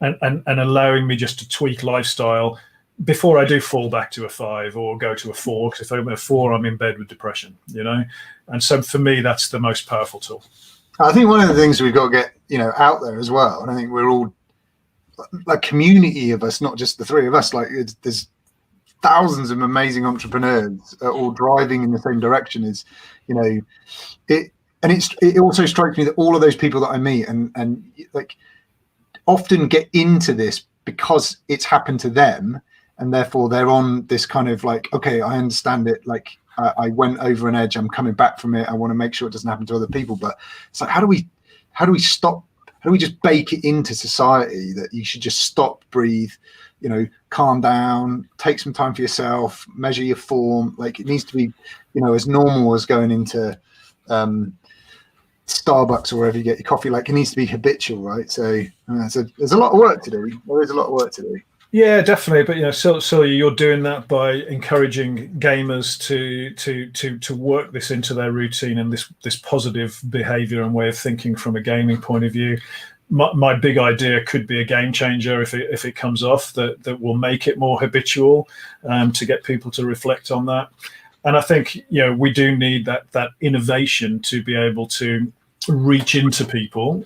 and allowing me just to tweak lifestyle before I do fall back to a 5 or go to a 4, because if I'm a 4, I'm in bed with depression, you know? And so for me, that's the most powerful tool. I think one of the things we've got to get, out there as well, and I think we're all like community of us, not just the three of us, like there's thousands of amazing entrepreneurs all driving in the same direction, is, it also strikes me that all of those people that I meet and like often get into this because it's happened to them. And therefore they're on this kind of like, okay, I understand it. Like I went over an edge. I'm coming back from it. I want to make sure it doesn't happen to other people. But it's like, how do we stop? How do we just bake it into society that you should just stop, breathe, calm down, take some time for yourself, measure your form. Like it needs to be, as normal as going into Starbucks or wherever you get your coffee. Like it needs to be habitual, right? So there's a lot of work to do. There is a lot of work to do. Yeah, definitely. But Silja, you're doing that by encouraging gamers to work this into their routine and this positive behavior and way of thinking from a gaming point of view. My big idea could be a game changer if it comes off, that will make it more habitual, to get people to reflect on that. And I think we do need that innovation to be able to reach into people,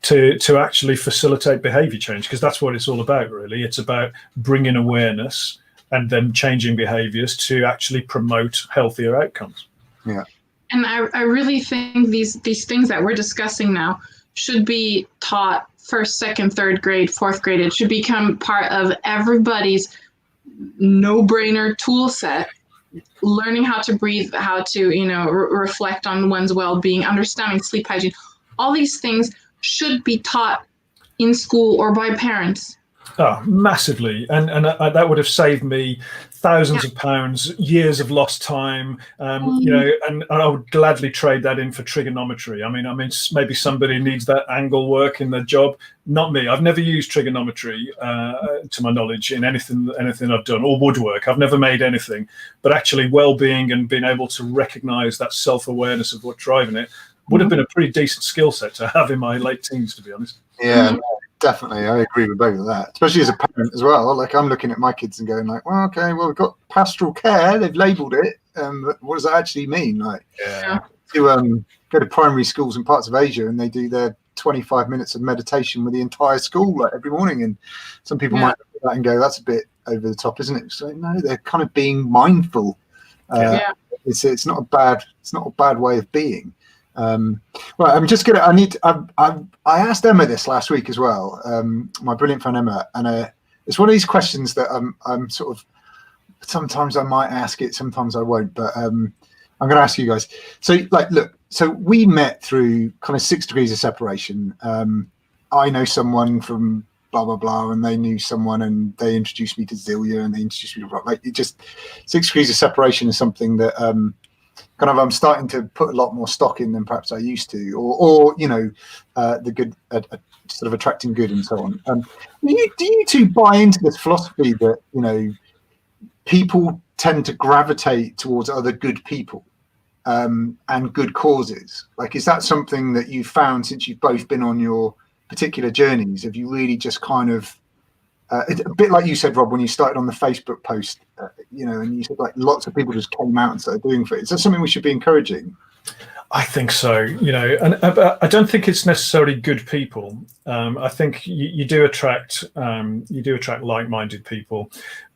to actually facilitate behavior change, because that's what it's all about, really. It's about bringing awareness and then changing behaviors to actually promote healthier outcomes. Yeah. And I really think these things that we're discussing now should be taught first, second, third grade, fourth grade. It should become part of everybody's no-brainer tool set. Learning how to breathe, how to, reflect on one's well-being, understanding sleep hygiene. All these things should be taught in school or by parents. Oh, massively. And that would have saved me thousands of pounds, years of lost time, and I would gladly trade that in for trigonometry. I mean, maybe somebody needs that angle work in their job. Not me. I've never used trigonometry, to my knowledge, in anything I've done, or woodwork. I've never made anything. But actually, well-being and being able to recognize that self-awareness of what's driving it would have been a pretty decent skill set to have in my late teens, to be honest. Yeah, definitely. I agree with both of that, especially as a parent as well. Like I'm looking at my kids and going like, well, okay, well, we've got pastoral care. They've labelled it. What does that actually mean? Like, to go to primary schools in parts of Asia and they do their 25 minutes of meditation with the entire school like every morning. And some people might look at that and go, that's a bit over the top, isn't it? So no, they're kind of being mindful. It's not a bad way of being. Well, I'm just gonna. I asked Emma this last week as well. My brilliant friend Emma, and it's one of these questions that I'm sort of sometimes I might ask it, sometimes I won't, but I'm going to ask you guys. So, like, look, so we met through kind of 6 degrees of separation. I know someone from blah, blah, blah, and they knew someone, and they introduced me to Silja, and they introduced me to Rob. Like, it just 6 degrees of separation is something that kind of I'm starting to put a lot more stock in than perhaps I used to, or you know, the good, sort of attracting good and so on. Do you two buy into this philosophy that, you know, people tend to gravitate towards other good people and good causes? Like, is that something that you found since you've both been on your particular journeys? Have you really just kind of, it's a bit like you said, Rob, when you started on the Facebook post, you know, and you said like lots of people just came out and started doing it. Is that something we should be encouraging? I think so, you know, and I don't think it's necessarily good people. I think you do attract like-minded people,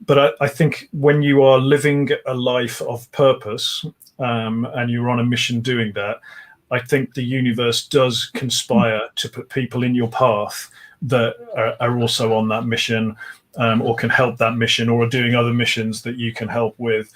but I think when you are living a life of purpose and you're on a mission doing that, I think the universe does conspire to put people in your path that are also on that mission, or can help that mission, or are doing other missions that you can help with.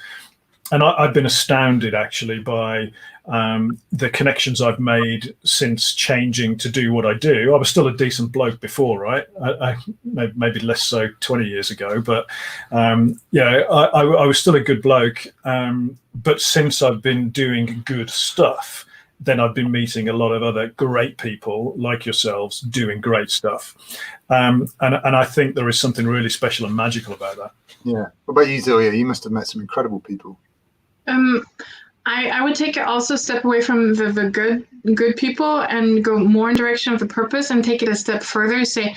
And I've been astounded actually by the connections I've made since changing to do what I do. I was still a decent bloke before, right? I maybe less so 20 years ago, but yeah, I was still a good bloke. But since I've been doing good stuff, then I've been meeting a lot of other great people like yourselves doing great stuff. And I think there is something really special and magical about that. Yeah. What about you, Silja? You must have met some incredible people. I would take it also step away from the good people and go more in direction of the purpose, and take it a step further, say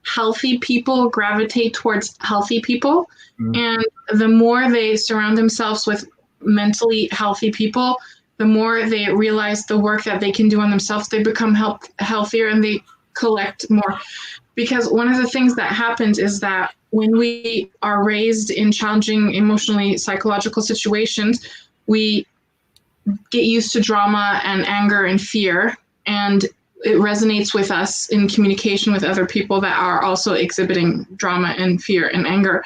healthy people gravitate towards healthy people. And the more they surround themselves with mentally healthy people, the more they realize the work that they can do on themselves, they become healthier, and they collect more. Because one of the things that happens is that when we are raised in challenging emotionally psychological situations, we get used to drama and anger and fear, and it resonates with us in communication with other people that are also exhibiting drama and fear and anger.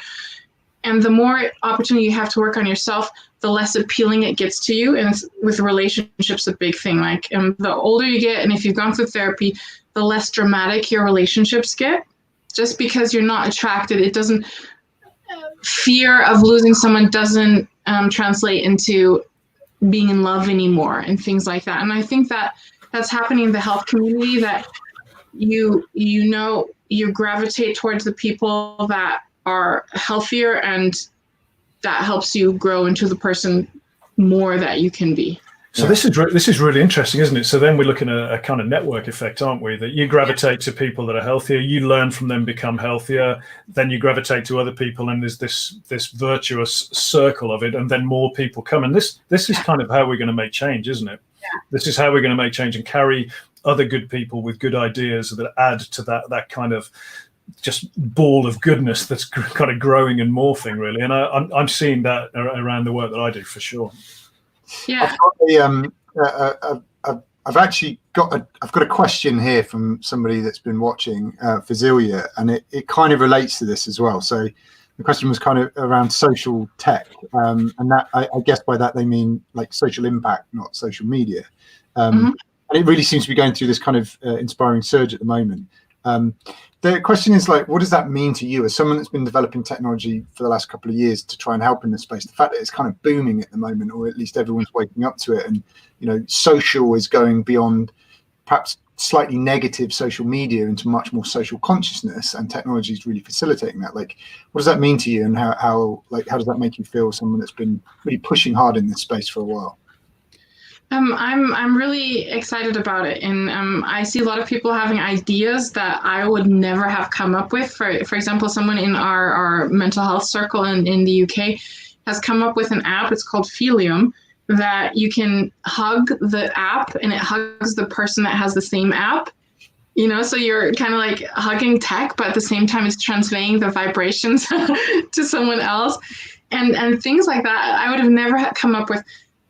And the more opportunity you have to work on yourself, the less appealing it gets to you. And with relationships, a big thing. Like, the older you get, and if you've gone through therapy, the less dramatic your relationships get. Just because you're not attracted, it doesn't. Fear of losing someone doesn't translate into being in love anymore, and things like that. And I think that that's happening in the health community. That you gravitate towards the people that are healthier, and that helps you grow into the person more that you can be. So this is really interesting, isn't it? So then we're looking at a kind of network effect, aren't we? That you gravitate to people that are healthier, you learn from them, become healthier, then you gravitate to other people, and there's this virtuous circle of it, and then more people come. And this is kind of how we're going to make change, isn't it? Yeah. This is how we're going to make change and carry other good people with good ideas that add to that kind of just ball of goodness that's kind of growing and morphing, really. And I'm seeing that around the work that I do, for sure. Yeah. I've actually got a question here from somebody that's been watching for Silja, and it kind of relates to this as well. So the question was kind of around social tech, and that I guess by that they mean like social impact, not social media. And it really seems to be going through this kind of inspiring surge at the moment. The question is, like, what does that mean to you as someone that's been developing technology for the last couple of years to try and help in this space? The fact that it's kind of booming at the moment, or at least everyone's waking up to it, and social is going beyond perhaps slightly negative social media into much more social consciousness, and technology is really facilitating that. Like, what does that mean to you, and how does that make you feel, someone that's been really pushing hard in this space for a while? I'm really excited about it, and I see a lot of people having ideas that I would never have come up with. For example, someone in our mental health circle in the UK has come up with an app. It's called Felium, that you can hug the app, and it hugs the person that has the same app. So you're kind of like hugging tech, but at the same time, it's transferring the vibrations to someone else, and things like that. I would have never come up with.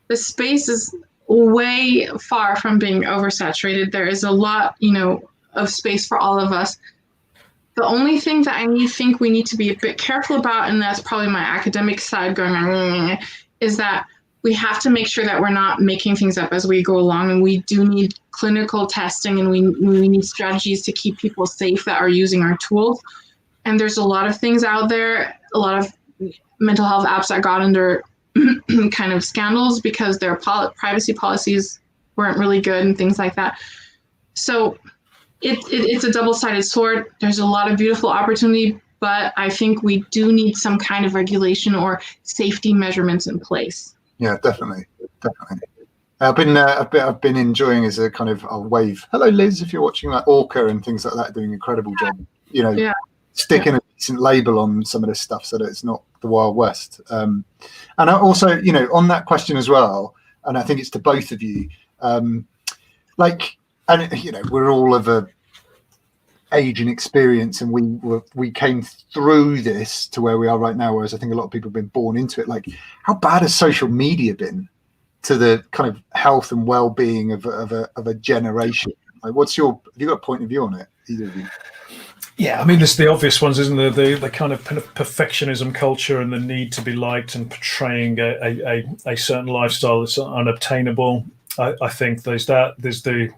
The space is way far from being oversaturated. There is a lot, of space for all of us. The only thing that think we need to be a bit careful about, and that's probably my academic side going, is that we have to make sure that we're not making things up as we go along, and we do need clinical testing, and we need strategies to keep people safe that are using our tools. And there's a lot of things out there, a lot of mental health apps that got under kind of scandals because their privacy policies weren't really good and things like that. So it's a double-sided sword. There's a lot of beautiful opportunity, but I think we do need some kind of regulation or safety measurements in place. Yeah, definitely. I've been enjoying as a kind of a wave. Hello, Liz, if you're watching, like Orca and things like that, doing an incredible job. Sticking a decent label on some of this stuff so that it's not the Wild West. And I also, on that question as well, and I think it's to both of you, we're all of a age and experience, and we came through this to where we are right now, whereas I think a lot of people have been born into it. Like, how bad has social media been to the kind of health and well-being of a generation? Like, have you got a point of view on it, either of you? Yeah, I mean, there's the obvious ones, isn't there? The kind of perfectionism culture and the need to be liked and portraying a certain lifestyle that's unobtainable. I think there's that. There's the,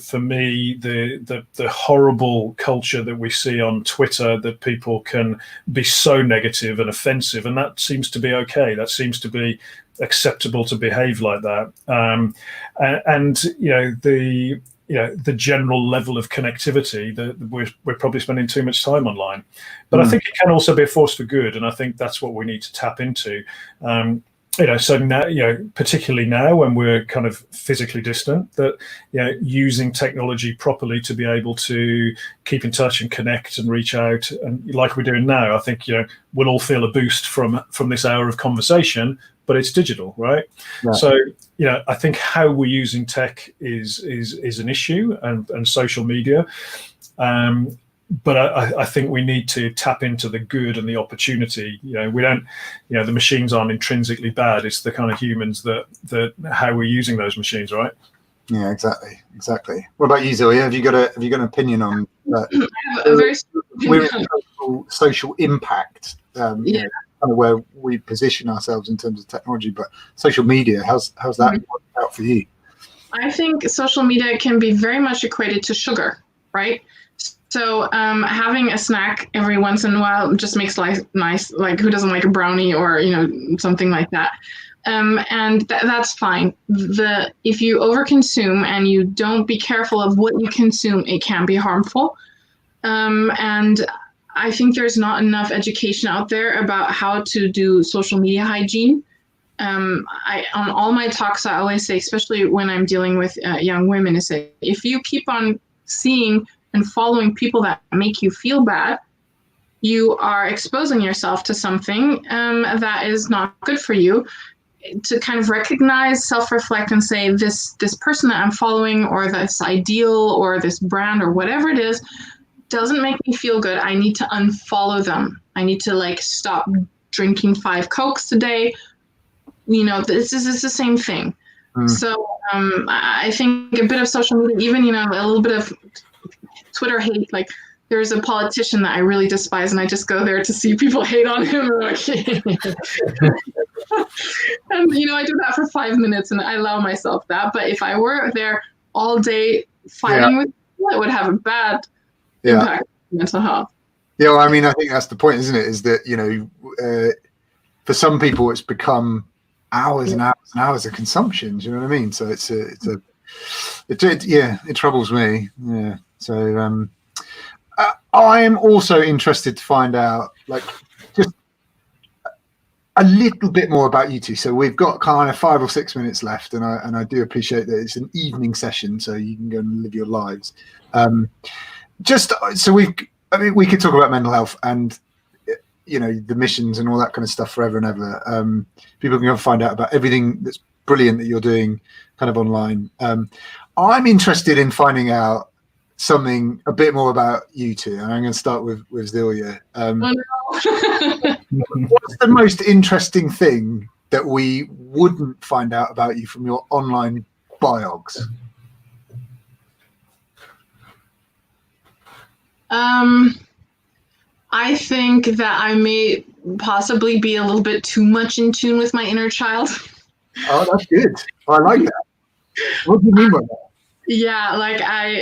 for me, the horrible culture that we see on Twitter, that people can be so negative and offensive, and that seems to be okay. That seems to be acceptable to behave like that. The general level of connectivity that we're probably spending too much time online. But I think it can also be a force for good, and I think that's what we need to tap into. So now, particularly now when we're kind of physically distant, that using technology properly to be able to keep in touch and connect and reach out, and like we're doing now, I think we'll all feel a boost from this hour of conversation, but it's digital, right? Yeah. So I think how we're using tech is an issue, and social media. But I think we need to tap into the good and the opportunity. We don't, the machines aren't intrinsically bad. It's the kind of humans that how we're using those machines, right? Yeah, exactly. What about you, Silja? Have you got an opinion on that? I have a very social impact. Kind of where we position ourselves in terms of technology, but social media, how's that worked out for you? I think social media can be very much equated to sugar, right? So having a snack every once in a while just makes life nice. Like, who doesn't like a brownie or something like that? And that's fine. If you overconsume and you don't be careful of what you consume, it can be harmful. And I think there's not enough education out there about how to do social media hygiene. On all my talks, I always say, especially when I'm dealing with young women, is say, if you keep on seeing and following people that make you feel bad, you are exposing yourself to something that is not good for you. To kind of recognize, self-reflect, and say, this person that I'm following, or this ideal, or this brand, or whatever it is, doesn't make me feel good. I need to unfollow them. I need to stop drinking 5 Cokes today. This is the same thing. So I think a bit of social media, even a little bit of Twitter hate. Like, there's a politician that I really despise, and I just go there to see people hate on him. And I do that for 5 minutes, and I allow myself that. But if I were there all day fighting with people, it would have a bad impact on mental health. Yeah, well, I mean, I think that's the point, isn't it? Is that for some people, it's become hours and hours and hours of consumption. Do you know what I mean? So it troubles me. Yeah. So I am also interested to find out, just a little bit more about you two. So we've got kind of 5 or 6 minutes left, and I do appreciate that it's an evening session, so you can go and live your lives. Just so we could talk about mental health and the missions and all that kind of stuff forever and ever. People can go and find out about everything that's brilliant that you're doing kind of online. I'm interested in finding out something a bit more about you two, and I'm going to start with Silja. What's the most interesting thing that we wouldn't find out about you from your online biogs? I think that I may possibly be a little bit too much in tune with my inner child. Oh, that's good. I like that. What do you mean by that? Yeah, like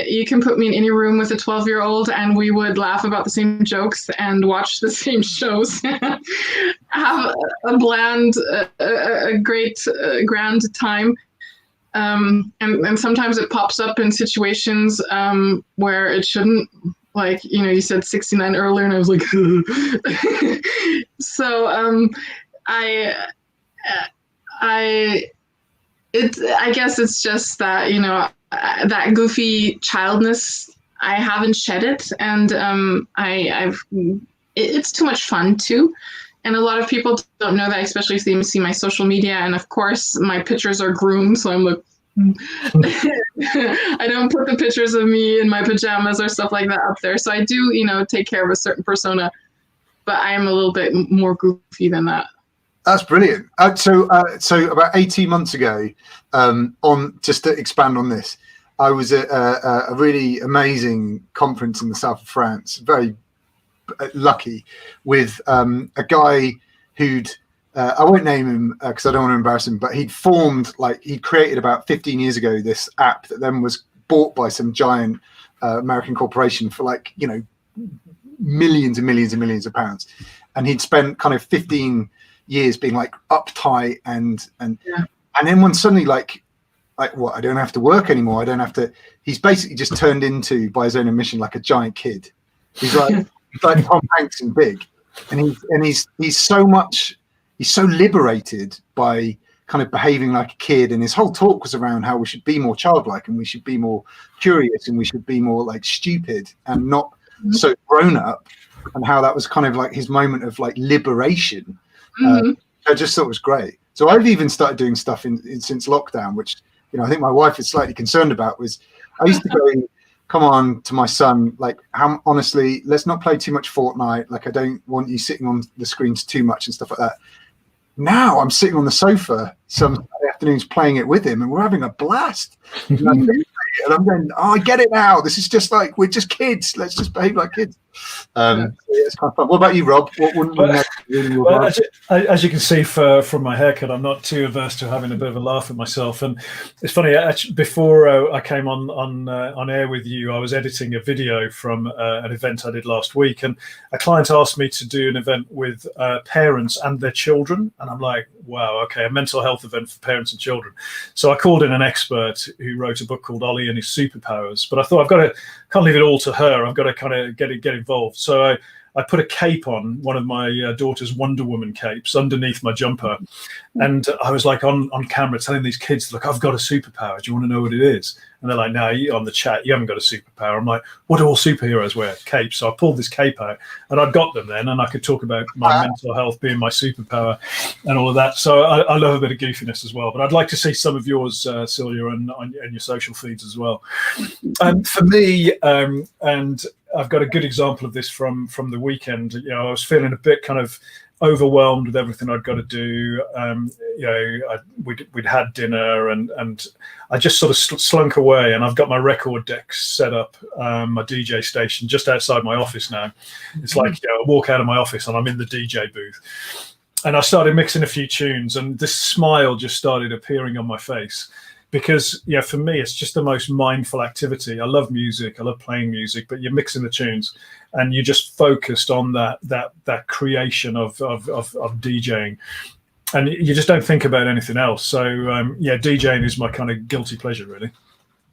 you can put me in any room with a 12-year-old and we would laugh about the same jokes and watch the same shows, have a bland, a great, grand time. And sometimes it pops up in situations where it shouldn't. Like, you said 69 earlier, and I was like, so I guess it's just that, that goofy childness, I haven't shed it, and it's too much fun too. And a lot of people don't know that, especially if they see my social media. And of course, my pictures are groomed, so I'm like, I don't put the pictures of me in my pajamas or stuff like that up there. So I do, take care of a certain persona, but I am a little bit more goofy than that. That's brilliant. So about 18 months ago, on just to expand on this, I was at a really amazing conference in the south of France, very lucky, with a guy who'd, I won't name him because I don't want to embarrass him, but he'd created about 15 years ago this app that then was bought by some giant American corporation for millions and millions and millions of pounds. And he'd spent kind of 15 years being like uptight and then when suddenly like what, I don't have to work anymore. I don't have to, he's basically just turned into, by his own admission, like a giant kid. He's like, he's like Tom Hanks and big. And he's so liberated by kind of behaving like a kid, and his whole talk was around how we should be more childlike and we should be more curious and we should be more like stupid and not so grown up, and how that was kind of like his moment of like liberation. I just thought it was great. So I've even started doing stuff since lockdown, which I think my wife is slightly concerned about. Was I used to go, come on, to my son, like, how honestly, let's not play too much Fortnite. Like, I don't want you sitting on the screens too much and stuff like that. Now I'm sitting on the sofa some afternoons playing it with him, and we're having a blast. And I'm going, oh, I get it now. This is just like, we're just kids. Let's just behave like kids. So it's kind of fun. What about you, Rob? What wouldn't as you can see from my haircut, I'm not too averse to having a bit of a laugh at myself. And it's funny, actually, before I came on air with you, I was editing a video from an event I did last week, and a client asked me to do an event with parents and their children, and I'm like, wow, okay, a mental health event for parents and children. So I called in an expert who wrote a book called Ollie and His Superpowers, but I thought can't leave it all to her. I've got to kind of get involved. So I put a cape on, one of my daughter's Wonder Woman capes, underneath my jumper. And I was like on camera telling these kids, look, I've got a superpower. Do you want to know what it is? And they're like, no, on the chat, you haven't got a superpower. I'm like, what do all superheroes wear? Capes. So I pulled this cape out, and I'd got them then, and I could talk about my mental health being my superpower and all of that. So I love a bit of goofiness as well. But I'd like to see some of yours, Silja, and your social feeds as well. For me, and I've got a good example of this from the weekend. I was feeling a bit kind of overwhelmed with everything I'd got to do. We'd had dinner, and I just sort of slunk away. And I've got my record deck set up, my DJ station, just outside my office now. It's like I walk out of my office and I'm in the DJ booth. And I started mixing a few tunes, and this smile just started appearing on my face. Because for me, it's just the most mindful activity. I love music. I love playing music, but you're mixing the tunes, and you're just focused on that creation of DJing, and you just don't think about anything else. So DJing is my kind of guilty pleasure, really.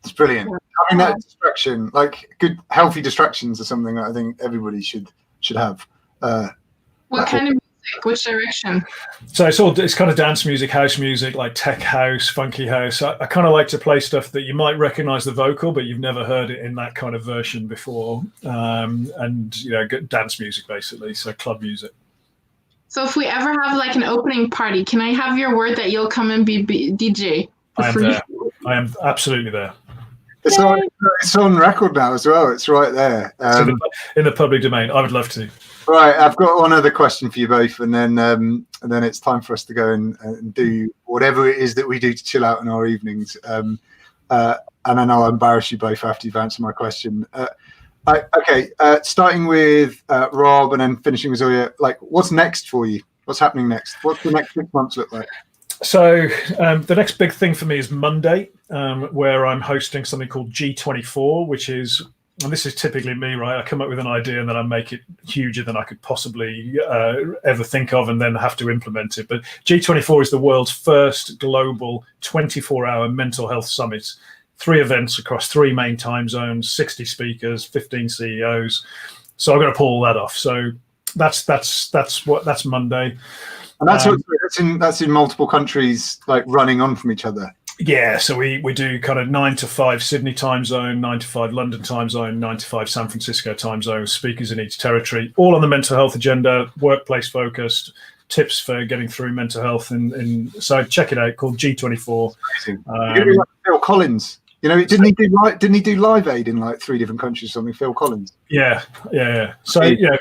It's brilliant. I mean, that distraction, like good, healthy distractions, are something that I think everybody should have. What kind of music? Which direction? So it's kind of dance music, house music, like tech house, funky house. I kind of like to play stuff that you might recognize the vocal, but you've never heard it in that kind of version before. And good dance music, basically. So club music. So if we ever have like an opening party, can I have your word that you'll come and be DJ? I am there. I am absolutely there. It's on record now as well. It's right there. In the public domain. I would love to. Right, I've got one other question for you both, and then it's time for us to go and do whatever it is that we do to chill out in our evenings. And then I'll embarrass you both after you've answered my question. Okay, starting with Rob and then finishing with Silja, like what's next for you? What's happening next? What's the next 6 months look like? So the next big thing for me is Monday, where I'm hosting something called G24, which is, and this is typically me, right? I come up with an idea and then I make it huger than I could possibly ever think of and then have to implement it. But G24 is the world's first global 24-hour mental health summit. 3 events across 3 main time zones, 60 speakers, 15 CEOs. So I've got to pull all that off. So that's Monday. And that's in multiple countries, like running on from each other. Yeah, so we do kind of 9 to 5 Sydney time zone, 9 to 5 London time zone, 9 to 5 San Francisco time zone, speakers in each territory, all on the mental health agenda, workplace focused, tips for getting through mental health. And so check it out, called G24. Like Phil Collins. You know, didn't he do Live Aid in like 3 different countries or something? Phil Collins. Yeah. So yeah,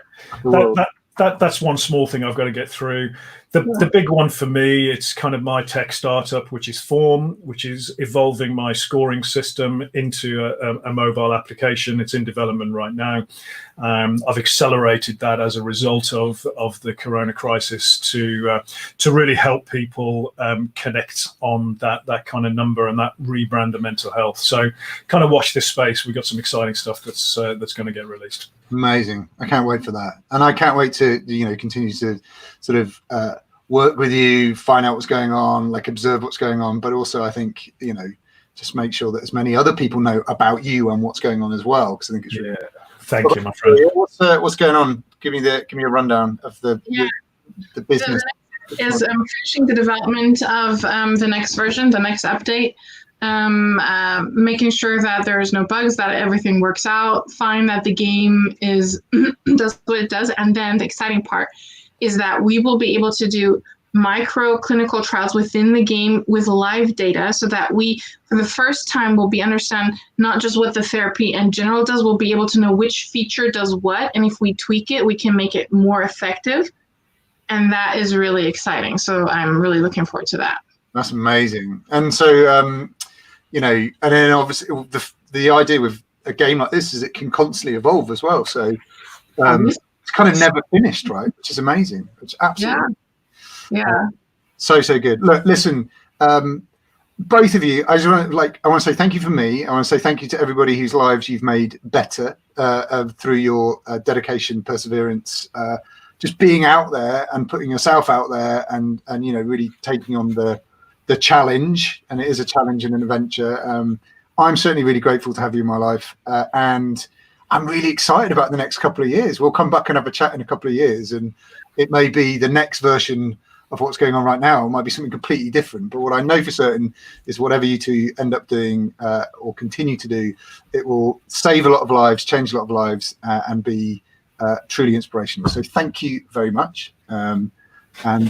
that's one small thing I've got to get through. The big one for me, it's kind of my tech startup, which is Form, which is evolving my scoring system into a mobile application. It's in development right now. I've accelerated that as a result of the corona crisis to really help people connect on that kind of number and that rebrand of mental health. So kind of watch this space. We've got some exciting stuff that's going to get released. Amazing. I can't wait for that. And I can't wait to, continue to sort of work with you, find out what's going on, like observe what's going on. But also I think, just make sure that as many other people know about you and what's going on as well. Because I think it's really Thank you, my friend. What's going on? Give me a rundown of the business. Is finishing the development of the next version, the next update. Making sure that there's no bugs, that everything works out fine, that the game does what it does. And then the exciting part is that we will be able to do micro clinical trials within the game with live data, so that we, for the first time, will understand not just what the therapy in general does, we'll be able to know which feature does what, and if we tweak it, we can make it more effective. And that is really exciting. So I'm really looking forward to that. That's amazing. And so, and then obviously the idea with a game like this is it can constantly evolve as well. So it's kind of never finished, right? Which is amazing. It's absolutely. Yeah. So good. Look, listen, both of you, I want to say thank you for me. I want to say thank you to everybody whose lives you've made better through your dedication, perseverance, just being out there and putting yourself out there and really taking on the challenge. And it is a challenge and an adventure. I'm certainly really grateful to have you in my life. And I'm really excited about the next couple of years. We'll come back and have a chat in a couple of years, and it may be the next version of what's going on right now. It might be something completely different. But what I know for certain is whatever you two end up doing or continue to do, it will save a lot of lives, change a lot of lives, and be truly inspirational. So thank you very much. And I'm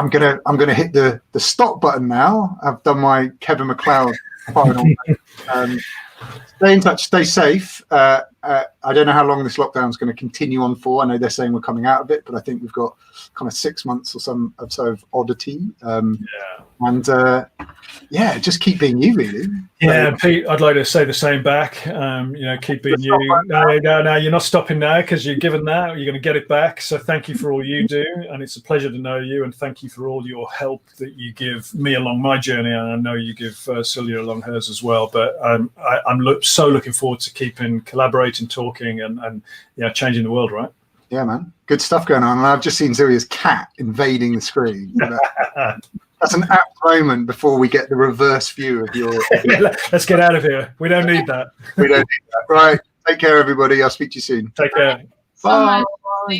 gonna hit the stop button now. I've done my Kevin McLeod final. Stay in touch, stay safe. I don't know how long this lockdown is going to continue on for. I know they're saying we're coming out of it, but I think we've got kind of 6 months or so of oddity. And just keep being you, really. Yeah, Pete, I'd like to say the same back. Keep being you. No, you're not stopping now, because you're given that. You're going to get it back. So thank you for all you do, and it's a pleasure to know you. And thank you for all your help that you give me along my journey, and I know you give Silja along hers as well. But I'm so looking forward to keeping collaborating, talking, and changing the world. Right? Yeah, man. Good stuff going on. And I've just seen Silja's cat invading the screen. That's an apt moment before we get the reverse view of your. Let's get out of here. We don't need that. We don't need that. Right. Take care, everybody. I'll speak to you soon. Take care. Bye. Bye.